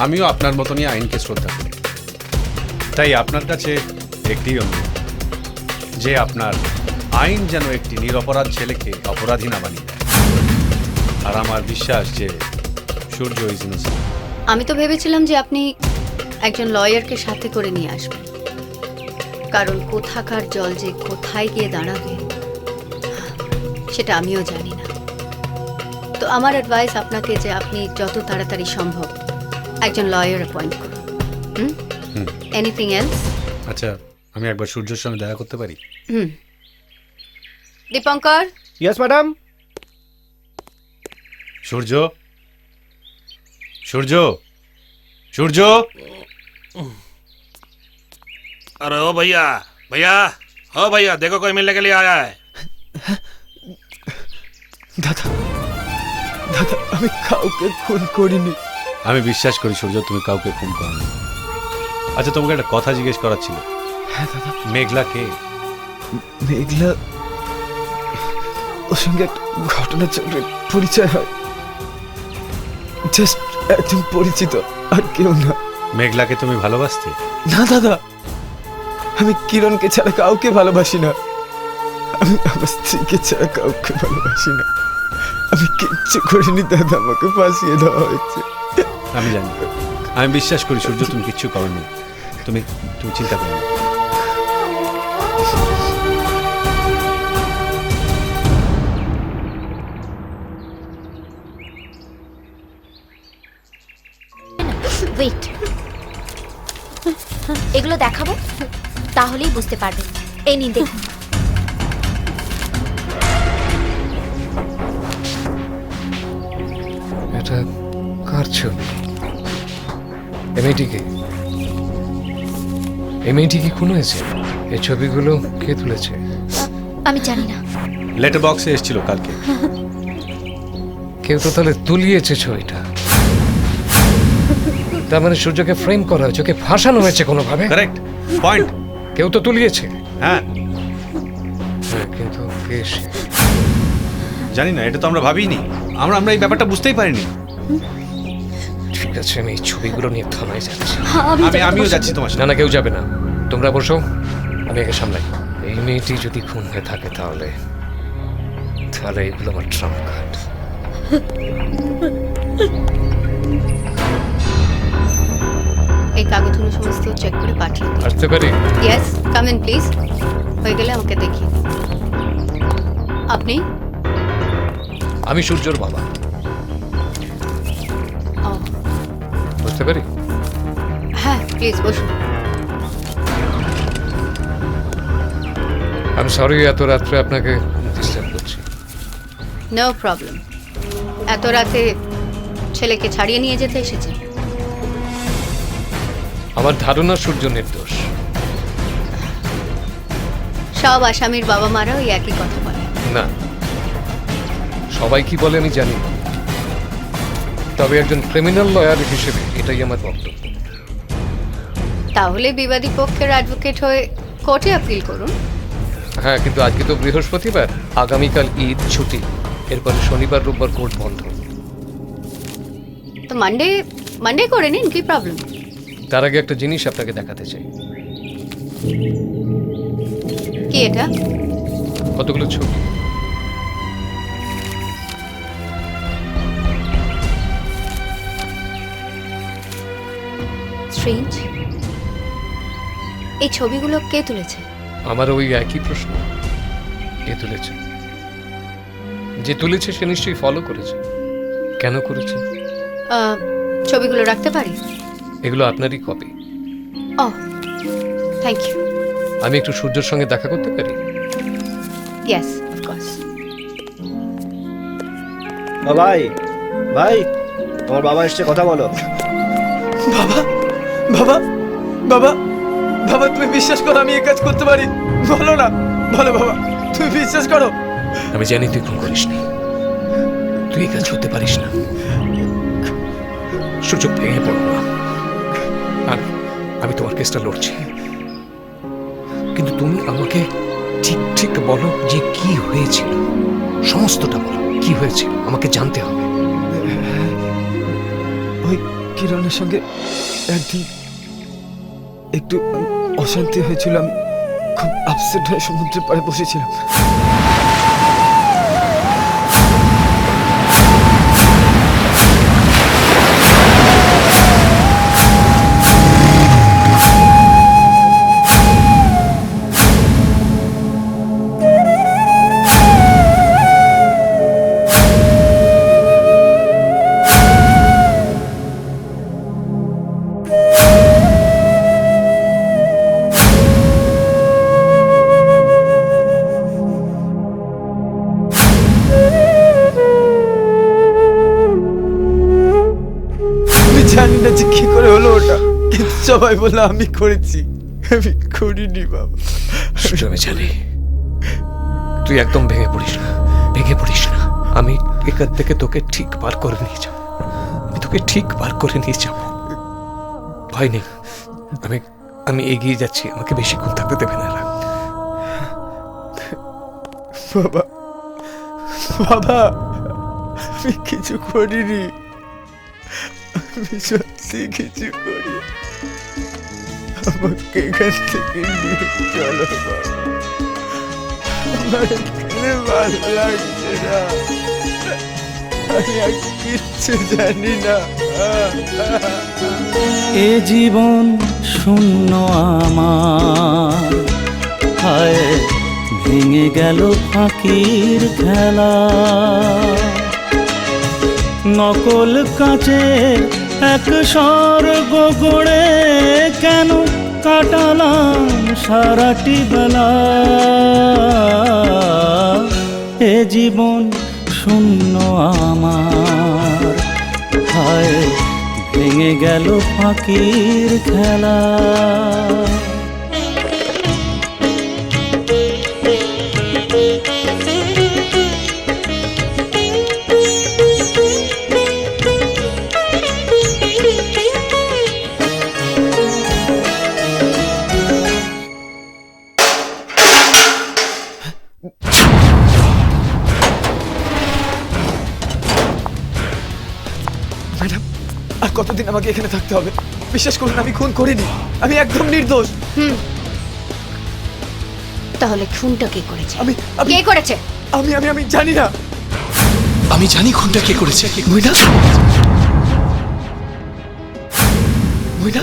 আমিও আপনার মতনই আইনকে শ্রদ্ধা করি, তাই আপনার কাছে একটি অনুরোধ যে আপনার আইন যেন একটি নিরপরাধ ছেলেকে অপরাধী না বানিয়ে দেয়। আর আমার বিশ্বাস যে সূর্য ইজ ইনোসেন্ট। আমি তো ভেবেছিলাম যে আপনি একজন লয়ারকে সাথে করে নিয়ে আসবেন, কারণ কোথাকার জল যে কোথায় গিয়ে দাঁড়াবে সেটা আমিও জানি না। তো আমার অ্যাডভাইস আপনাকে যে আপনি যত তাড়াতাড়ি সম্ভব একজন লয়ার অ্যাপয়েন্ট করুন। Anything else? আচ্ছা, আমি একবার সূর্যের সঙ্গে দেখা করতে পারি? দীপঙ্কর। Yes madam. সূর্য, সূর্য, সূর্য। अरे ओ भैया, भैया, हो भैया, देखो कोई मिलने के लिए आया है। দাদা, দাদা, আমি কাউকে খুন করিনি। আমি বিশ্বাস করি সূর্য, তুমি কাউকে খুন করনি। আচ্ছা, তোমাকে একটা কথা জিজ্ঞেস করার ছিল। হ্যাঁ দাদা। মেঘলা কে? মেঘলা, ওর সঙ্গে একটা ঘটনা চক্রের পরিচয় হয়। জাস্ট একজন পরিচিত, আর কেউ না। মেঘলাকে তুমি ভালোবাসতে? না দাদা, আমি কিরণকে ছাড়া কাউকে ভালোবাসি না। আমি আমার স্ত্রীকে ছাড়া কাউকে ভালোবাসি না। আমি কিচ্ছু করিনি দাদা, আমাকে ফাঁসিয়ে দেওয়া হয়েছে। আমি জানি, আমি বিশ্বাস করি সূর্য, তুমি কিচ্ছু করোনি। তুমি তুমি চিন্তা করো না। ওয়েট, এগুলো দেখাবো, তাহলেই বুঝতে পারবেন। এই নিন দেখুন। এটা কার ছবি? এই মেয়েটি কি খুন হয়েছে? এই ছবিগুলো কে তুলেছে? আমি জানি না। লেটার বক্সে এসেছিল কালকে। কেউ তো তাহলে তুলিয়েছে ছবিটা। তার মানে সূর্যকে ফ্রেম করা হয়েছে, ওকে ফাঁসানো হয়েছে কোনোভাবে। Correct point. কেউ তো তুলিয়েছে। হ্যাঁ, কিন্তু কে সে? জানি না, এটা তো আমরা ভাবিনি। আমরা এই ব্যাপারটা বুঝতেই পারিনি। ঠিক আছে, আমি এই ছবিগুলো নিয়ে থানায় যাচ্ছি। আমিও যাচ্ছি তোমার সাথে। না, কেউ যাবে না, তোমরা বসো, আমি একে সামলাই। এই মেয়েটি যদি খুন হয়ে থাকে তাহলে এগুলো আমার ট্রাম্প কার্ড। এই কাগজগুলো সমস্ত চেক করে পাঠিয়ে দিন। আসতে পারি? Yes, come in please. হয়ে গেলে আমাকে দেখিয়ে দিন। আপনি? আমি সূর্যর বাবা। বুঝতে পারি? হ্যাঁ, প্লিজ বসুন। আমি সরি এত রাত্রে আপনাকে ডিস্টার্ব করছি। No problem. এত রাতে ছেলেকে ছাড়িয়ে নিয়ে যেতে এসেছে? আমার ধারণা সূর্য নির্দোষ। সব আসামির বাবা মারা ওই একই কথা বলে। না, সবাই কি বলে আমি জানি না, তবে একজন ক্রিমিনাল লয়ার হিসেবে এটাই আমার বক্তব্য। তাহলে বিবাদী পক্ষের অ্যাডভোকেট হয়ে কোর্টে আপিল করুন। হ্যাঁ, কিন্তু আজকে তো বৃহস্পতিবার, আগামীকাল ঈদ ছুটি, এরপরে শনিবার রোববার কোর্ট বন্ধ। তো মানডে করে নিন, কি প্রবলেম? তার আগে একটা জিনিস আপনাকে দেখাতে চাই। কি এটা? কতগুলো ছবি। স্ট্রেঞ্জ। এই ছবিগুলো কে তুলেছে? আমার ওই একই প্রশ্ন। কে তুলেছে? যে তুলেছে সে নিশ্চয়ই ফলো করেছে। কেন করেছে? ছবিগুলো রাখতে পারি? এগুলো আপনারই কপি। O, thank you. আমি একটু সূর্যের সঙ্গে দেখা করতে পারি? Yes, of course. ভাই, তোমার বাবা এসছে, কথা বলো। বাবা, বাবা, বাবা, বাবা, তুমি বিশ্বাস করো আমি এই কাজ করতে পারি? বলো না, বলো বাবা, তুমি বিশ্বাস করো। আমি জানি তুই খুন করিস নি, তুই এই কাজ করতে পারিস না। সুযোগ ভেঙে পড়ো না। আমি তোমার কেসটা লড়ছি, কিন্তু তুমি আমাকে ঠিক ঠিক বলো যে কি হয়েছিল, সমস্তটা বলো, কি হয়েছিল আমাকে জানতে হবে। ওই কিরণের সঙ্গে একদিন একটু অশান্তি হয়েছিল, আমি খুব আপসেট হয়ে সমুদ্রের পাড়ে বসেছিলাম। জানি না যে কি করে হলো ওটা, কিন্তু সবাই বললো আমি করেছি। আমি করিনি বাবা। আমি জানি তুই একদম ভেঙে পড়িস না, ভেঙে পড়িস না। আমি এখান থেকে তোকে ঠিক বার করে নিয়ে যাব, আমি তোকে ঠিক বার করে নিয়ে যাব, ভয় নেই। আমি এগিয়ে যাচ্ছি, আমাকে বেশিক্ষণ থাকতে দেবে না। বাবা বাবা, আমি কিছু করিনি, আমি সত্যি কিছু করি। আমাকে এখান থেকে নিয়ে চলো বাবা, আমার এখানে ভালো লাগছে না, আমি আর কিচ্ছু জানি না। এ জীবন শূন্য আমার, হায় ভেঙে গেল ফাঁকির খেলা। নকল কাচের এক স্বর্গ গড়ে কেন কাটালাম সারাটি বেলা। এ জীবন শূন্য আমার, হায় ভেঙে গেল ফাঁকির খেলা। ম্যাডাম, আর কতদিন আমাকে এখানে থাকতে হবে? বিশ্বাস করুন, আমি খুন করিনি, আমি একদম নির্দোষ। তাহলে খুনটা কে করেছে? কে করেছে? আমি জানি না। আমি জানি খুনটা কে করেছে। মইনা, মইনা,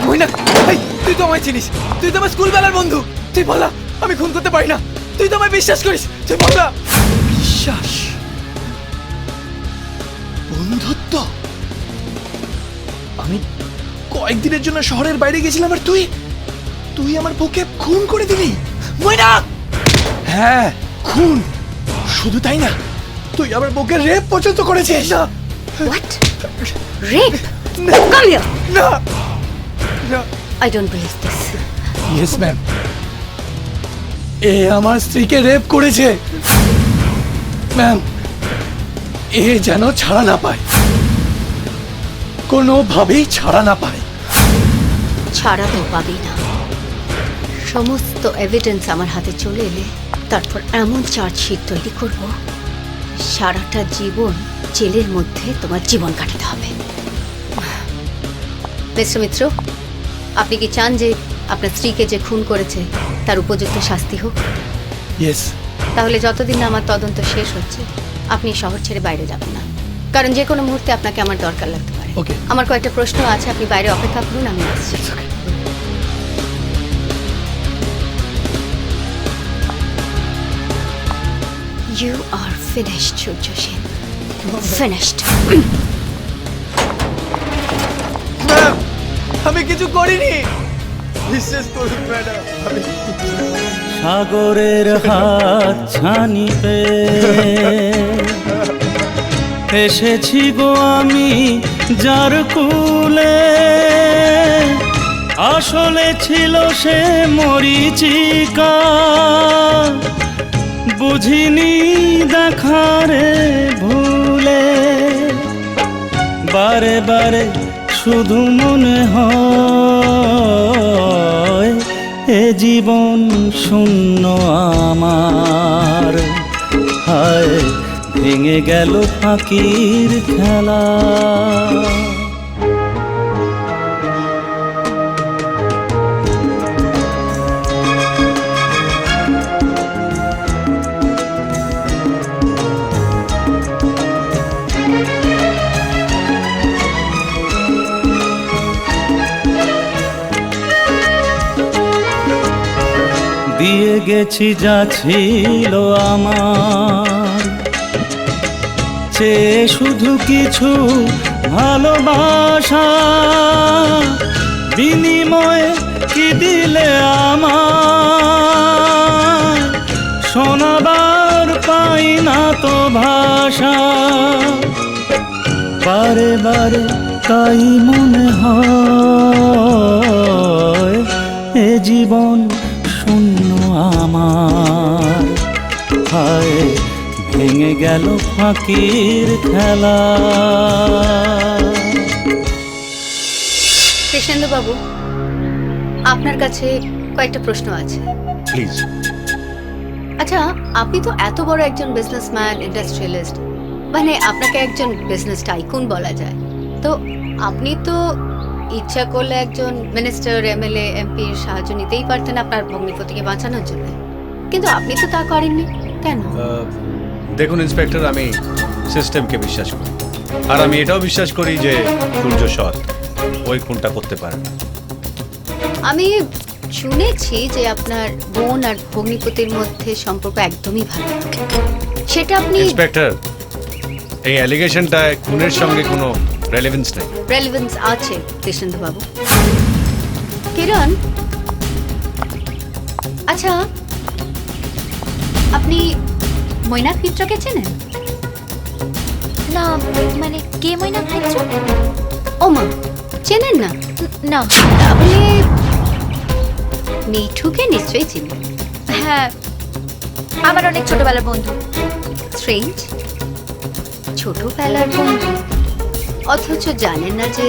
মইনা, এই তুই তো আমায় চিনিস, তুই তো আমার স্কুলবেলার বন্ধু। তুই বলা আমি খুন করতে পারি না, তুই তো আমায় বিশ্বাস করিস, তুই বলা। বিশ্বাস, বন্ধুত্ব। আমি কয়েকদিনের জন্য শহরের বাইরে গেছিলাম আর তুই আমার বউকে খুন করে দিলি। মইনা, হ্যাঁ খুন, শুধু তাই না, তুই আমার বউকে রেপ পর্যন্ত করেছিস। What? Rape? Come here. না, I don't believe this. Yes ma'am, এ আমার স্ত্রীকে রেপ করেছে ম্যাম। এ যেন ছাড়া না পায়, কোনোভাবেই ছাড়া না পায়। ছাড়া তো পাবি না। সমস্ত এভিডেন্স আমার হাতে চলে এলে তারপর এমন চার্জশিট তৈরি করব, সারাটা জীবন জেলের মধ্যে তোমার জীবন কাটাতে হবে। মিস্টার মিত্র, আপনি কি চান যে আপনার স্ত্রীকে যে খুন করেছে তার উপযুক্ত শাস্তি হোক? ইয়েস। তাহলে যতদিন না আমার তদন্ত শেষ হচ্ছে আপনি শহর ছেড়ে বাইরে যাবেন না, কারণ যে কোনো মুহূর্তে আপনাকে আমার দরকার লাগতে পারে। ওকে। আমার কয়েকটা প্রশ্ন আছে, আপনি বাইরে অপেক্ষা করুন, আমি আসছি। You are finished, Surya Sen. Finished. Ma'am, আমি কিছু করিনি, বিশ্বাস করুন ম্যাডাম। সাগরের হাত ছানিতে এসেছি গো আমি যার কুলে, আসলে ছিল সে মরিচিকা, বুঝিনি দেখারে ভুলে। বারে বারে শুধু মনে হয় এ জীবন শূন্য আমার। হায় ভেঙে গেল ফাঁকির খেলা। দিয়ে গেছি যা ছিল আমার, চেয়ে শুধু কিছু ভালোবাসা, বিনিময়ে কি দিলে আমার, শোনাবার পাই না তো ভাষা। বারে বারে তাই মনে হয় এ জীবন শূন্য আমার। হায় ভেঙে গেল ফাঁকির খেলা। কৃষ্ণেন্দু বাবু, আপনার কাছে কয়েকটা প্রশ্ন আছে। প্লিজ। আচ্ছা, আপনি তো এত বড় একজন বিজনেসম্যান, ইন্ডাস্ট্রিয়ালিস্ট, মানে আপনাকে একজন বিজনেস টাইকুন বলা যায়। তো আপনি তো ইচ্ছা করলে একজন মিনিস্টার, এমএলএ, এমপির সাহায্য নিতেই পারতেন আপনার ভগ্নিপতিকে বাঁচানোর জন্য, কিন্তু আপনি তো তা করেননি কেন? দেখুন ইন্সপেক্টর, আমি সিস্টেমকে বিশ্বাস করি, আর আমি এটাও বিশ্বাস করি যে সূর্য সৎ, ওই খুনটা করতে পারে না। আমি শুনেছি যে আপনার বোন আর ভগ্নিপতির মধ্যে সম্পর্ক একদমই ভালো, সেটা আপনি। ইন্সপেক্টর, এই অ্যালিগেশনটায় খুনের সঙ্গে কোনো রেলেভেন্স নেই। রেলেভেন্স আছে কৃষ্ণেন্দু বাবু। কিরণ, আচ্ছা আপনি মৈনাক মিত্রকে চেনেন? না, মানে কে মৈনাক মিত্র? ও মা, চেনেন না? না। তাহলে মিঠুকে নিশ্চয়ই চিনেন। হ্যাঁ, আমার অনেক ছোটবেলার বন্ধু। স্ট্রেঞ্জ, ছোটবেলার বন্ধু, অথচ জানেন না যে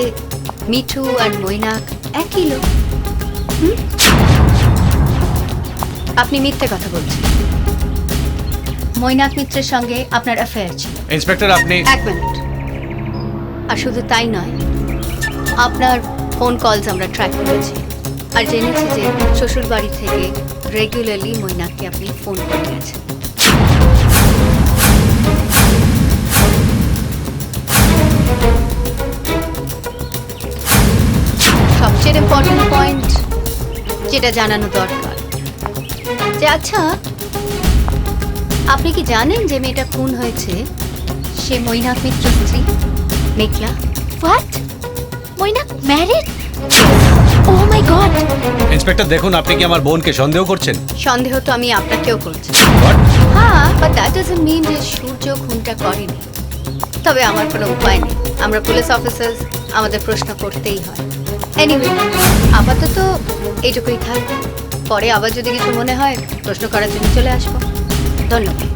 মিঠু আর মৈনাক একই লোক। আপনি মিথ্যে কথা বলছেন। মৈনাক মিত্রের সঙ্গে আপনার অ্যাফেয়ার ছিল। ইন্সপেক্টর, আপনি এক মিনিট। আর শুধু তাই নয়, আপনার ফোন কলস আমরা ট্র্যাক করেছি আর জেনেছি যে শ্বশুর বাড়ি থেকে রেগুলারলি মৈনাককে আপনি ফোন করে গেছেন। সবচেয়ে ইম্পর্টেন্ট পয়েন্ট যেটা জানানো দরকার, যে আচ্ছা আপনি কি জানেন যে মেয়েটা খুন হয়েছে সে মৈনাক মিত্র স্ত্রী Meghla? What? Mainak married? Oh my God! Inspector দেখুন, আপনি কি আমার বোনকে সন্দেহ করছেন? সন্দেহ তো আমি আপনাকেও করছি। হ্যাঁ, বাট দ্যাট ডাজন্ট মিন যে সূর্য খুনটা করেনি। তবে আমার কোনো উপায় নেই, আমরা পুলিশ অফিসার্স, আমাদের প্রশ্ন করতেই হয়। এনিওয়ে, আপাতত এইটুকুই থাক, পরে আবার যদি কিছু মনে হয় প্রশ্ন করার জন্য চলে আসবো। ধন্যবাদ।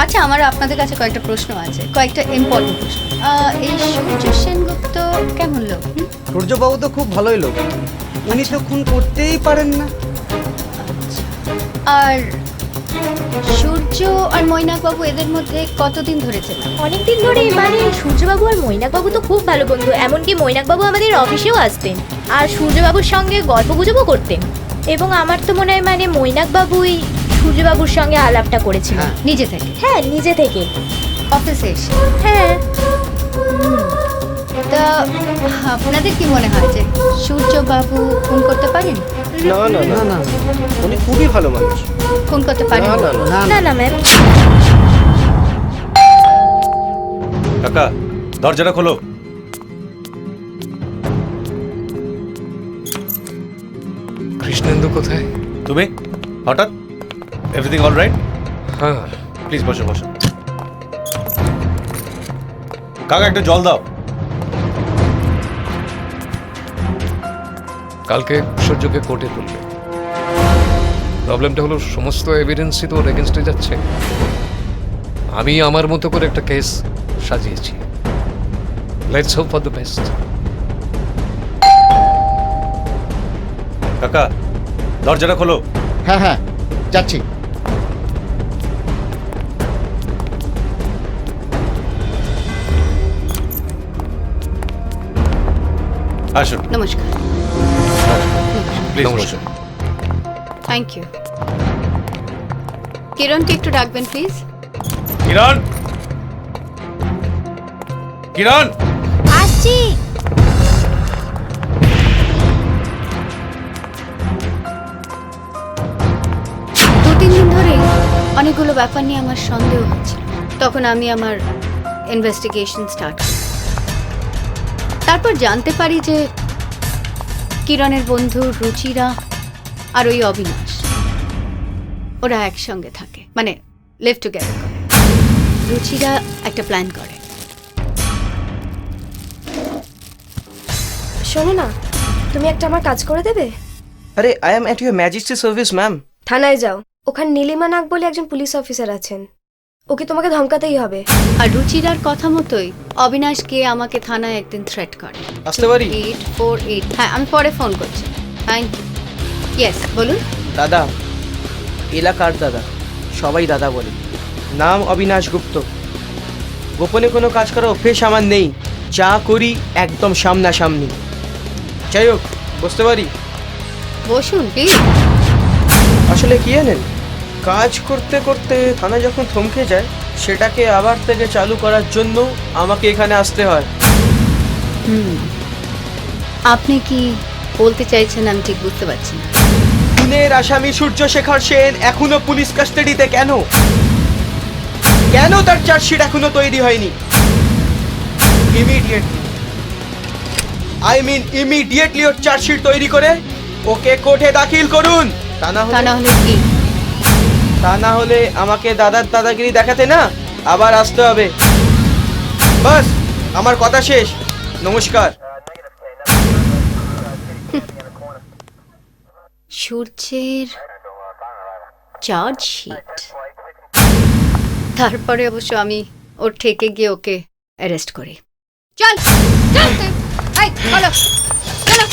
আচ্ছা, আমার আপনাদের কাছে কয়েকটা প্রশ্ন আছে, কয়েকটা ইম্পর্টেন্ট প্রশ্ন। এই সূর্য সেনগুপ্ত কেমন লোক? সূর্যবাবু তো খুব ভালোই লোক, উনি তো খুন করতেই পারেন না। আর সূর্য আর মৈনাক বাবু এদের মধ্যে কতদিন ধরে চেনা? অনেকদিন ধরে। মানে সূর্যবাবু আর মৈনাকবাবু তো খুব ভালো বন্ধু, এমনকি মৈনাকবাবু আমাদের অফিসেও আসতেন আর সূর্যবাবুর সঙ্গে গল্প গুজবও করতেন। এবং আমার তো মনে হয় মানে মৈনাকবাবুই সূর্যবাবুর সঙ্গে আলাপটা করেছিল। নিজে থেকে? হ্যাঁ, নিজে থেকে। অফিসে এসে? হ্যাঁ। তা আপনাদের কি মনে হয় যে সূর্যবাবু খুন করতে পারেন? না না না না, উনি খুবই ভালো মানুষ। খুন করতে পারেন? না না ম্যাম। কাকা, দরজাটা খোলো। কৃষ্ণেন্দু কোথায়? তুমি হঠাৎ? Everything all right? হ্যাঁ। প্লিজ বসো বসো। কাকা একটা জল দাও। কালকে সূর্যকে কোর্টে তুলবে। প্রবলেমটা হলো সমস্ত এভিডেন্সই তো ওর এগেনস্টে যাচ্ছে। আমি আমার মতো করে একটা কেস সাজিয়েছি। Let's hope for the best. কাকা দরজাটা খোলো। হ্যাঁ হ্যাঁ যাচ্ছি। আসুন নমস্কার। প্লিজ নমস্কার। বসুন। Thank you. কিরণকে একটু ডাকবেন প্লিজ। কিরণ, কিরণ, আসছি। দু তিন দিন ধরে অনেকগুলো ব্যাপার নিয়ে আমার সন্দেহ হচ্ছিল। তখন আমি আমার ইনভেস্টিগেশন স্টার্ট করি। তারপর জানতে পারি যে কিরণের বন্ধু রুচিরা আর ওই অবিনাশ ওরা একসঙ্গে থাকে, মানে লিভ টুগেদার করে। রুচিরা একটা প্ল্যান করে। শোনো না, তুমি একটা আমার কাজ করে দেবে? আরে I am at your majesty service ma'am. থানায় যাও, ওখানে নীলিমা নাগ বলে একজন পুলিশ অফিসার আছেন, ওকে তোমাকে ধমকাতেই হবে। আর রুচিরার কথা মতোই অবিনাশকে আমাকে থানায় একদিন থ্রেট করে। আসতে পারি? 848। হ্যাঁ, আমি পরে ফোন করছি। Thank you. ইয়েস, বলুন। দাদা, এলাকার দাদা, সবাই দাদা বলে। নাম অবিনাশ গুপ্ত। গোপনে কোনো কাজ করার অভ্যেস আমার নেই, যা করি একদম সামনাসামনি। যাই হোক, বুঝতে পারি। বসুন প্লিজ। আসলে কি জানেন, কাজ করতে করতে থানা যখন থমকে যায়, সেটাকে আবার থেকে চালু করার জন্য আমাকে এখানে আসতে হয়। আপনি কি বলতে চাইছেন আমি ঠিক বুঝতে পারছি না। খুনের আসামি সূর্যশেখর সেন এখনো পুলিশ কাস্টাডিতে কেন? কেন তার চার্জশিট এখনো তৈরি হয়নি? ইমিডিয়েটলি ওর চার্জশিট তৈরি করে ওকে কোর্টে দাখিল করুন। তা না হলে আমাকে দাদার দাদাগিরি দেখাতে না আবার আসতে হবে। বাস, আমার কথা শেষ। নমস্কার। সূর্যের চার্জশিট। তারপরে অবশ্য আমি ওর ঠেকে গিয়ে ওকে অ্যারেস্ট করি। চল চল, এই চলো চলো।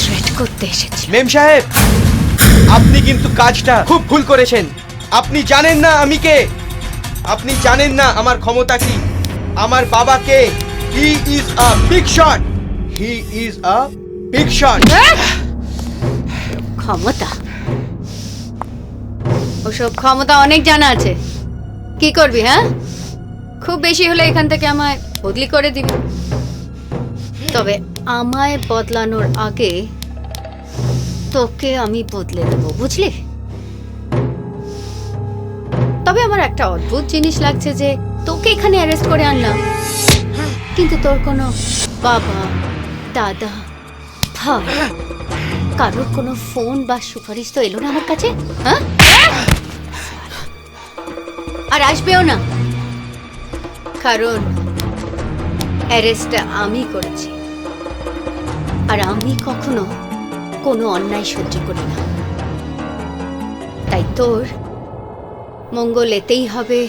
থ্রেট করতে এসেছি। মেম সাহেব, আপনি কিন্তু কাজটা খুব ভুল করেছেন। আপনি জানেন না আমি কে, আপনি জানেন না আমার ক্ষমতা কি। আমার বাবাকে, he is a big shot, he is a big shot. ক্ষমতা? ওসব ক্ষমতা অনেক জানা আছে। কি করবি? হ্যাঁ, খুব বেশি হলে এখান থেকে আমায় বদলি করে দিবি। তবে আমায় বদলানোর আগে তোকে আমি বদলে দেবো, বুঝলি? তবে আমার একটা অদ্ভুত জিনিস লাগছে যে তোকে এখানে অ্যারেস্ট করে আনলাম, কিন্তু তোর কোনো বাবা, দাদা, ভাই, কারোর কোনো ফোন বা সুপারিশ তো এলো না আমার কাছে। হ্যাঁ, আর আসবেও না, কারণ অ্যারেস্টটা আমি করেছি। আর আমি কখনো কোনো অন্যায় সহ্য করি না। তাই তোর মঙ্গল এতেই হবে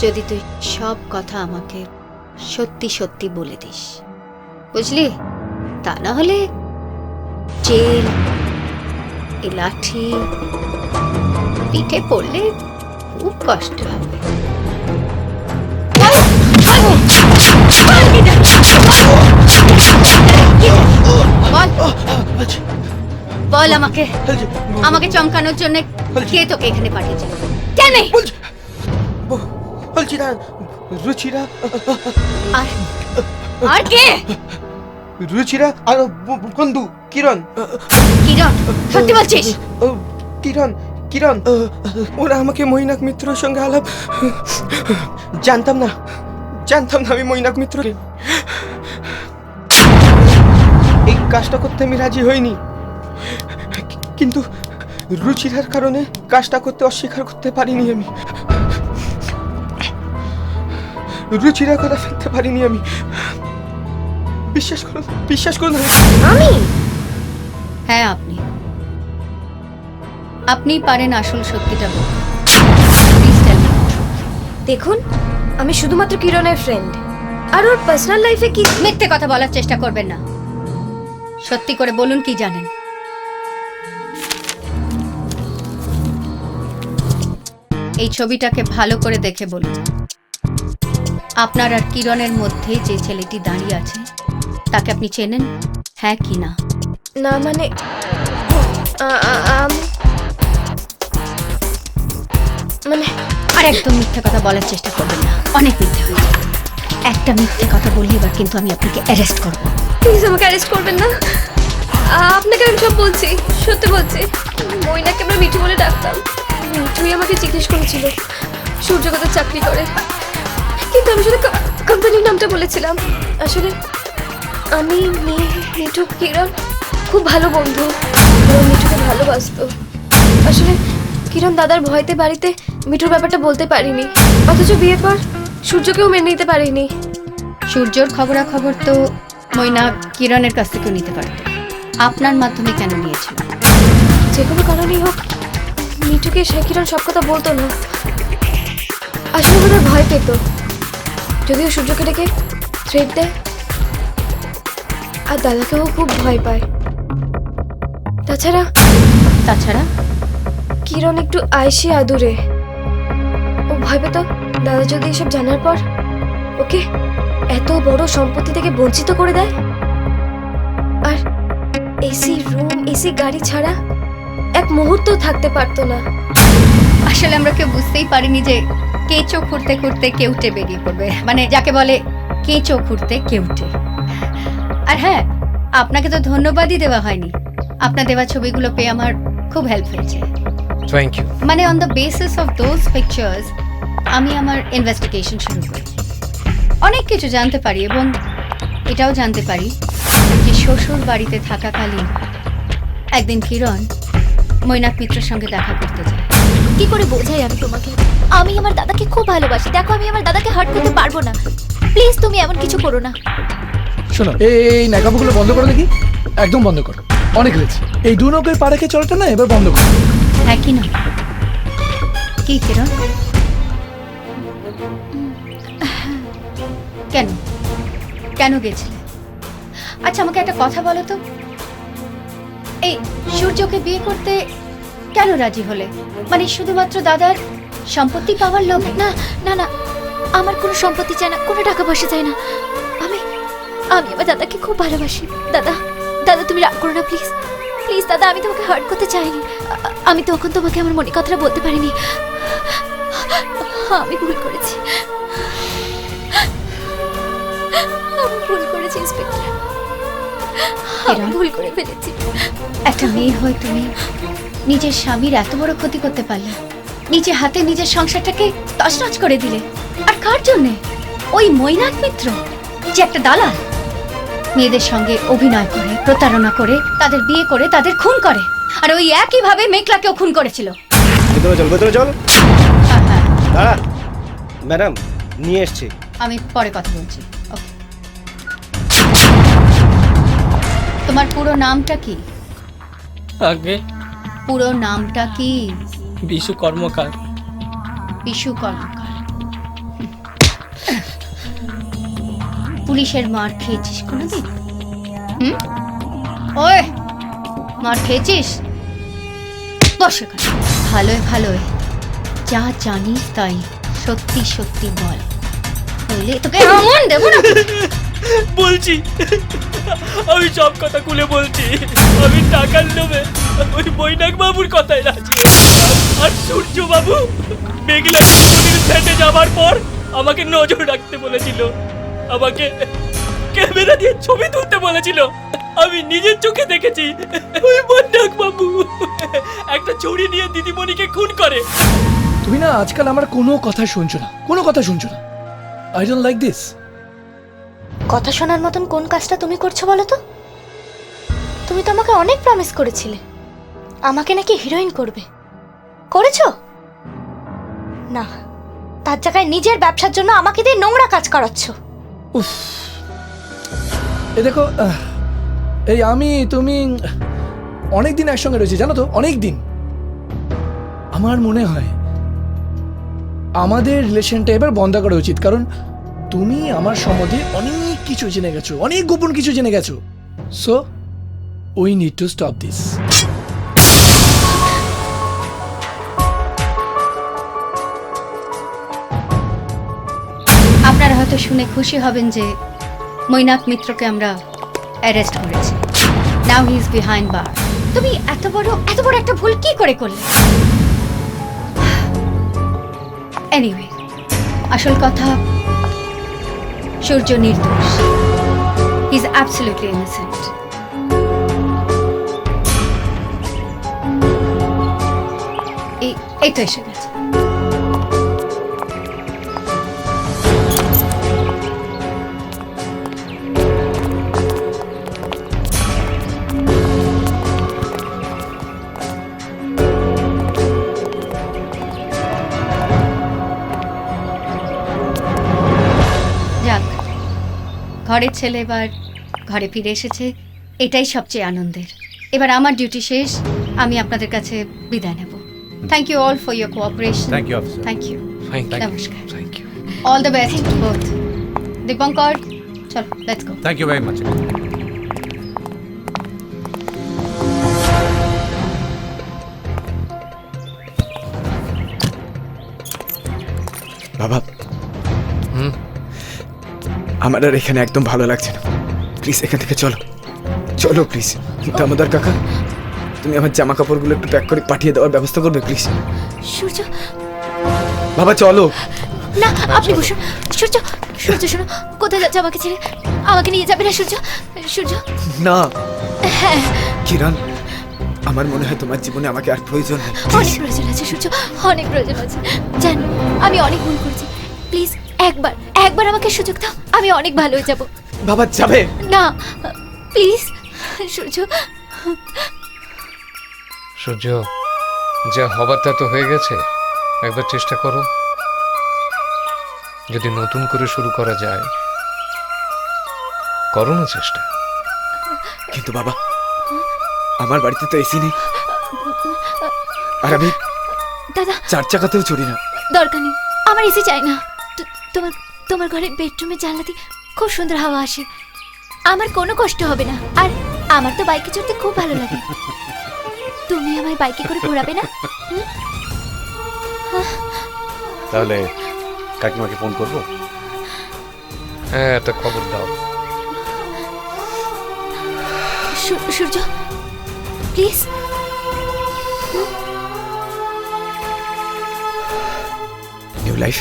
যদি তুই সব কথা আমাকে সত্যি সত্যি বলে দিস, বুঝলি? তা না হলে জেল, এ লাঠি পিঠে পড়লে খুব কষ্ট হবে। বল আমাকে, আমাকে চমকানোর জন্য কে তোকে এখানে পাঠিয়েছে? কেন? বলছি না, রুচিরা। আর কে? রুচিরা আর বন্ধু কিরণ। কিরণ? সত্যি বলছিস? কিরণ, কিরণ, ওরা আমাকে মৈনাক মিত্রের সঙ্গে আলাপ। জানতাম না আমি মৈনাক মিত্রকে। এই কাজটা করতে আমি রাজি হইনি, কিন্তু রুচিরার কারণে কাজটা করতে অস্বীকার করতে পারিনি আমি। রুচিরা কথা ফেলতে পারিনি আমি। বিশ্বাস করুন আমি হ্যাঁ আপনি আপনিই পারেন আসল সত্যিটা বলতে। Please tell me. দেখুন, আমি শুধুমাত্র কিরণের ফ্রেন্ড, আর ওর পার্সোনাল লাইফে কি মিথ্যে কথা বলার চেষ্টা করবেন না, সত্যি করে বলুন কি জানেন। এই ছবিটাকে ভালো করে দেখে বলুন, আপনার আর কিরণের মধ্যে যে ছেলেটি দাঁড়িয়ে আছে তাকে আপনি চেনেন, হ্যাঁ কি না? না মানে মানে আর একদম মিথ্যে কথা বলার চেষ্টা করবেন না, অনেক মিথ্যে হয়েছে। একটা মিথ্যে কথা বললে এবার কিন্তু আমি আপনাকে অ্যারেস্ট করব। প্লিজ আমাকে অ্যারেস্ট করবেন না, আপনাকে আমি সব বলছি, সত্যি বলছি। মইনাকে আমরা মিঠু বলে ডাকতাম। মিঠুই আমাকে জিজ্ঞেস করেছিল সূর্য কোথায় চাকরি করে, কিন্তু আমি শুধু কোম্পানির নামটা বলেছিলাম। আসলে আমি মিঠু কিরণ খুব ভালো বন্ধু, মিঠুকে ভালোবাসতো। আসলে কিরণ দাদার ভয়তে বাড়িতে মিঠুর ব্যাপারটা বলতে পারিনি, অথচ বিয়ের পর সূর্যকেও মেনে নিতে পারিনি। সূর্যর খবরাখবর তো ময়না কিরণের কাছ থেকেও নিতে পারত, আপনার মাধ্যমে কেন নিয়েছিল? যে কোনো কারণেই হোক মিঠুকে সে কিরণ সব কথা বলতো না। আসলে ওরা ভয় পেত, যদিও সূর্যকে ডেকে থ্রেট দেয়, আর দাদাকেও খুব ভয় পায়। তাছাড়া কিরণ একটু আয়েশি আদুরে, ও ভয় পেত দাদা যদি এসব জানার পর ওকে এত বড় সম্পত্তি থেকে বঞ্চিত করে দেয়, আর এসি রুম এসি গাড়ি ছাড়া এক মুহূর্ত থাকতে পারতো না। আসলে আমরা কেউ বুঝতেই পারিনি যে কেঁচো খুঁড়তে খুঁড়তে কেউটে বেরিয়ে পড়বে, মানে যাকে বলে কেঁচো খুঁড়তে কেউটে। আর হ্যাঁ, আপনাকে তো ধন্যবাদই দেওয়া হয়নি, আপনার দেওয়া ছবিগুলো পেয়ে আমার খুব হেল্প হয়েছে। Thank you. মানে on the basis of those pictures আমি আমার ইনভেস্টিগেশন শুরু করি, অনেক কিছু জানতে পারি এবং এটাও জানতে পারি যে শ্বশুর বাড়িতে থাকাকালীন একদিন কিরণ মৈনাক মিত্রের সঙ্গে দেখা করতে যায়। কি করে বোঝাই আমি তোমাকে? আমি আমার দাদাকে খুব ভালোবাসি, দেখো আমি আমার দাদাকে হার্ট করতে পারবো না। প্লিজ তুমি এমন কিছু করো না। শোনো, এই নাকাবুগুলো বন্ধ করো দেখি, একদম বন্ধ করো, অনেক হয়েছে। এই দু নৌকের পা রেখে চলাটা না এবার বন্ধ করো। হ্যাঁ কি না? কি কিরণ? কেন কেন গেছিলে? আচ্ছা আমাকে একটা কথা বলো তো, এই সূর্যকে বিয়ে করতে কেন রাজি হলে? মানে শুধুমাত্র দাদার সম্পত্তি পাওয়ার লোভে? না না না, আমার কোনো সম্পত্তি চাই না, কোনো টাকা পয়সা চাই না। আমি আমার দাদাকে খুব ভালোবাসি। দাদা দাদা তুমি রাগ করো না প্লিজ, প্লিজ দাদা, আমি তোমাকে হার্ট করতে চাইনি। আমি তখন তোমাকে আমার মনে কথাটা বলতে পারিনি, আমি ভুল করেছি, আমি ভুল করেছি ইন্সপেক্টর, আমি ভুল করে ফেলেছি। একটা মেয়ে হয়ে তুমি নিজের স্বামীর এত বড় ক্ষতি করতে পারলে, নিজে হাতে নিজের সংসারটাকে তছনছ করে দিলে, আর কার জন্যে? ওই মৈনাক মিত্র যে একটা দালাল, মেয়েদের সঙ্গে অভিনয় করে, প্রতারণা করে, তাদের বিয়ে করে, তাদের খুন করে, আর ওই একইভাবে মেঘলাকেও খুন করেছিল। ভেতরে চল। দাঁড়া ম্যাডাম, নিয়ে এসছি। আমি পরে কথা বলছি। ওকে, তোমার পুরো নামটা কি? আগে পুরো নামটা কি? বিশু কর্মকার। বিশু কর্মকার। পুলিশের মার খেয়েছিস কোনোদিন? ওই মার খেয়েছিস? বস এখানে। ভালোই ভালোই যা জানিস তাই সত্যি সত্যি বল, নইলে তোকে এমন দেবো না। বলছি, আমি সব কথা খুলে বলছি। আমি টাকার লোভে ওই বৈনাক বাবুর কথাই রাজি, আর সূর্য বাবু মেঘলা কোম্পানির ফ্ল্যাটে যাবার পর আমাকে নজর রাখতে বলেছিল, আমাকে ক্যামেরা দিয়ে ছবি তুলতে বলেছিল। আমি নিজের চোখে দেখেছি ওই বৈনাক বাবু একটা ছুরি নিয়ে দিদিমণিকে খুন করে। তুমি না আজকাল আমার কোনো কথা শুনছো না, কোনো কথা শুনছো না। I don't like this. কথা শোনার মতন কোন কাজটা তুমি করছো বলো তো? তুমি তো আমাকে অনেক প্রমিস করেছিলে, আমাকে নাকি হিরোইন করবে, করেছো? না, তার জায়গায় নিজের ব্যবসার জন্য আমাকে দিয়ে নোংরা কাজ করাচ্ছ। উফ, এই দেখো এই আমি তুমি অনেক দিন একসঙ্গে রয়েছি জানো তো, অনেক দিন। আমার মনে হয় আমাদের রিলেশনটা এবার বন্ধ করা উচিত, কারণ তুমি আমার সম্বন্ধে অনেক কিছু জেনে গেছো, অনেক গোপন কিছু জেনে গেছো। So we need to stop this. আপনারা হয়তো শুনে খুশি হবেন যে মৈনাক মিত্রকে আমরা অ্যারেস্ট করেছি। নাও হি ইজ বিহাইন্ড বার। তুমি এত বড় একটা ভুল কি করে করলে? এনিওয়ে, আসল কথা সূর্য নির্দোষ। He is absolutely innocent. এই তো এসে গেছে। যাক, ঘরের ছেলে এবার ঘরে ফিরে এসেছে, এটাই সবচেয়ে আনন্দের। এবার আমার ডিউটি শেষ, আমি আপনাদের কাছে বিদায় নেব। Thank you all for your cooperation. Thank you officer. Thank you. Thank you. নমস্কার। Thank you. All the best both. Dipankar, চলো let's go. Thank you very much. বাবা, আমার আর এখানে একদম ভালো লাগছে না। প্লিজ এখান থেকে চলো, চলো প্লিজ। দামোদর কাকা, তুমি আমার জামা কাপড়গুলো একটু প্যাক করে পাঠিয়ে দেওয়ার ব্যবস্থা করবে প্লিজ। সূর্য, বাবা চলো। না আপনি বসুন। সূর্য, সূর্য শোনো, কোথায় যাচ্ছে আমাকে ছেড়ে? আমাকে নিয়ে যাবে না সূর্য? সূর্য না। হ্যাঁ, কিরণ, আমার মনে হয় তোমার জীবনে আমাকে আর প্রয়োজন নেই। অনেক প্রয়োজন আছে সূর্য, অনেক প্রয়োজন আছে। জানি আমি অনেক ভুল করেছি। প্লিজ একবার আমাকে সুযোগ দাও, আমি অনেক ভালো হয়ে যাব। বাবা যাবে না প্লিজ সূর্য। সূর্য, যা হবার তা তো হয়ে গেছে, একবার চেষ্টা করো। যদি নতুন করে শুরু করা যায়, করো না চেষ্টা। কিন্তু বাবা, আমার বাড়িতে তো এসি নেই, আর আমি দাদা 4 চাকাতেও চড়ি না। দরকার নেই, আমার এসি চাই না। তোমার ঘরের বেডরুমে জানলা দিয়ে খুব সুন্দর হাওয়া আসে, আমার কোনো কষ্ট হবে না। আর আমার তো বাইকে চড়তে খুব ভালো লাগে। তুমি আমায় বাইকে করে ঘোরাবে না? তাহলে কাকিমাকে ফোন করবো? হ্যাঁ, একটা খবর দাও। সূর্য প্লিজ। New life.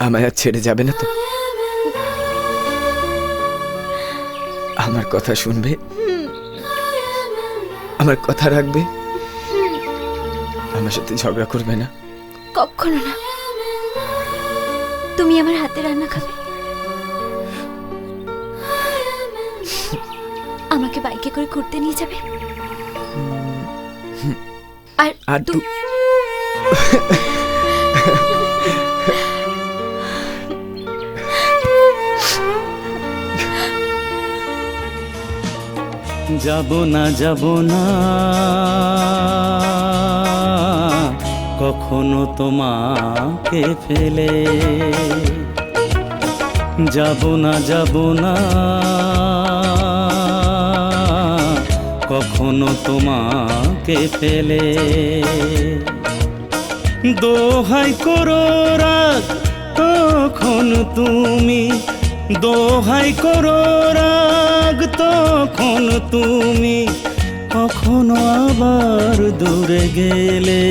আমায় আর ছেড়ে যাবে না তো? আমার কথা শুনবে, আমার কথা রাখবে, আমার সাথে ঝগড়া করবে না? কখনো না। তুমি আমার হাতে রান্না খাবে, আমাকে বাইকে করে ঘুরতে নিয়ে যাবে, আর তুমি যাব না কখনো তোমাকে ফেলে, যাব না কখনো তোমাকে ফেলে। দোহাই করো রাগ তখন তুমি, দোহাই করো রাগ তখন তুমি, কখনো আবার দূরে গেলে,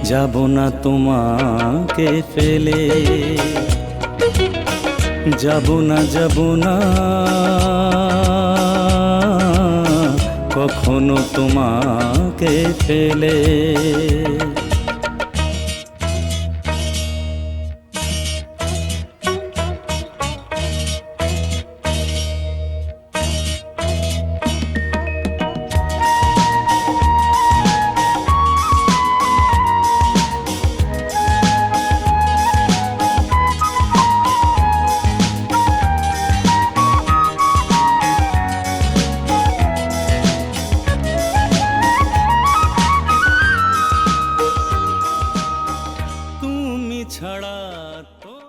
যাব না তোমাকে ফেলে, যাব না কখনো তোমাকে ফেলে। তুমি ছাড়া তো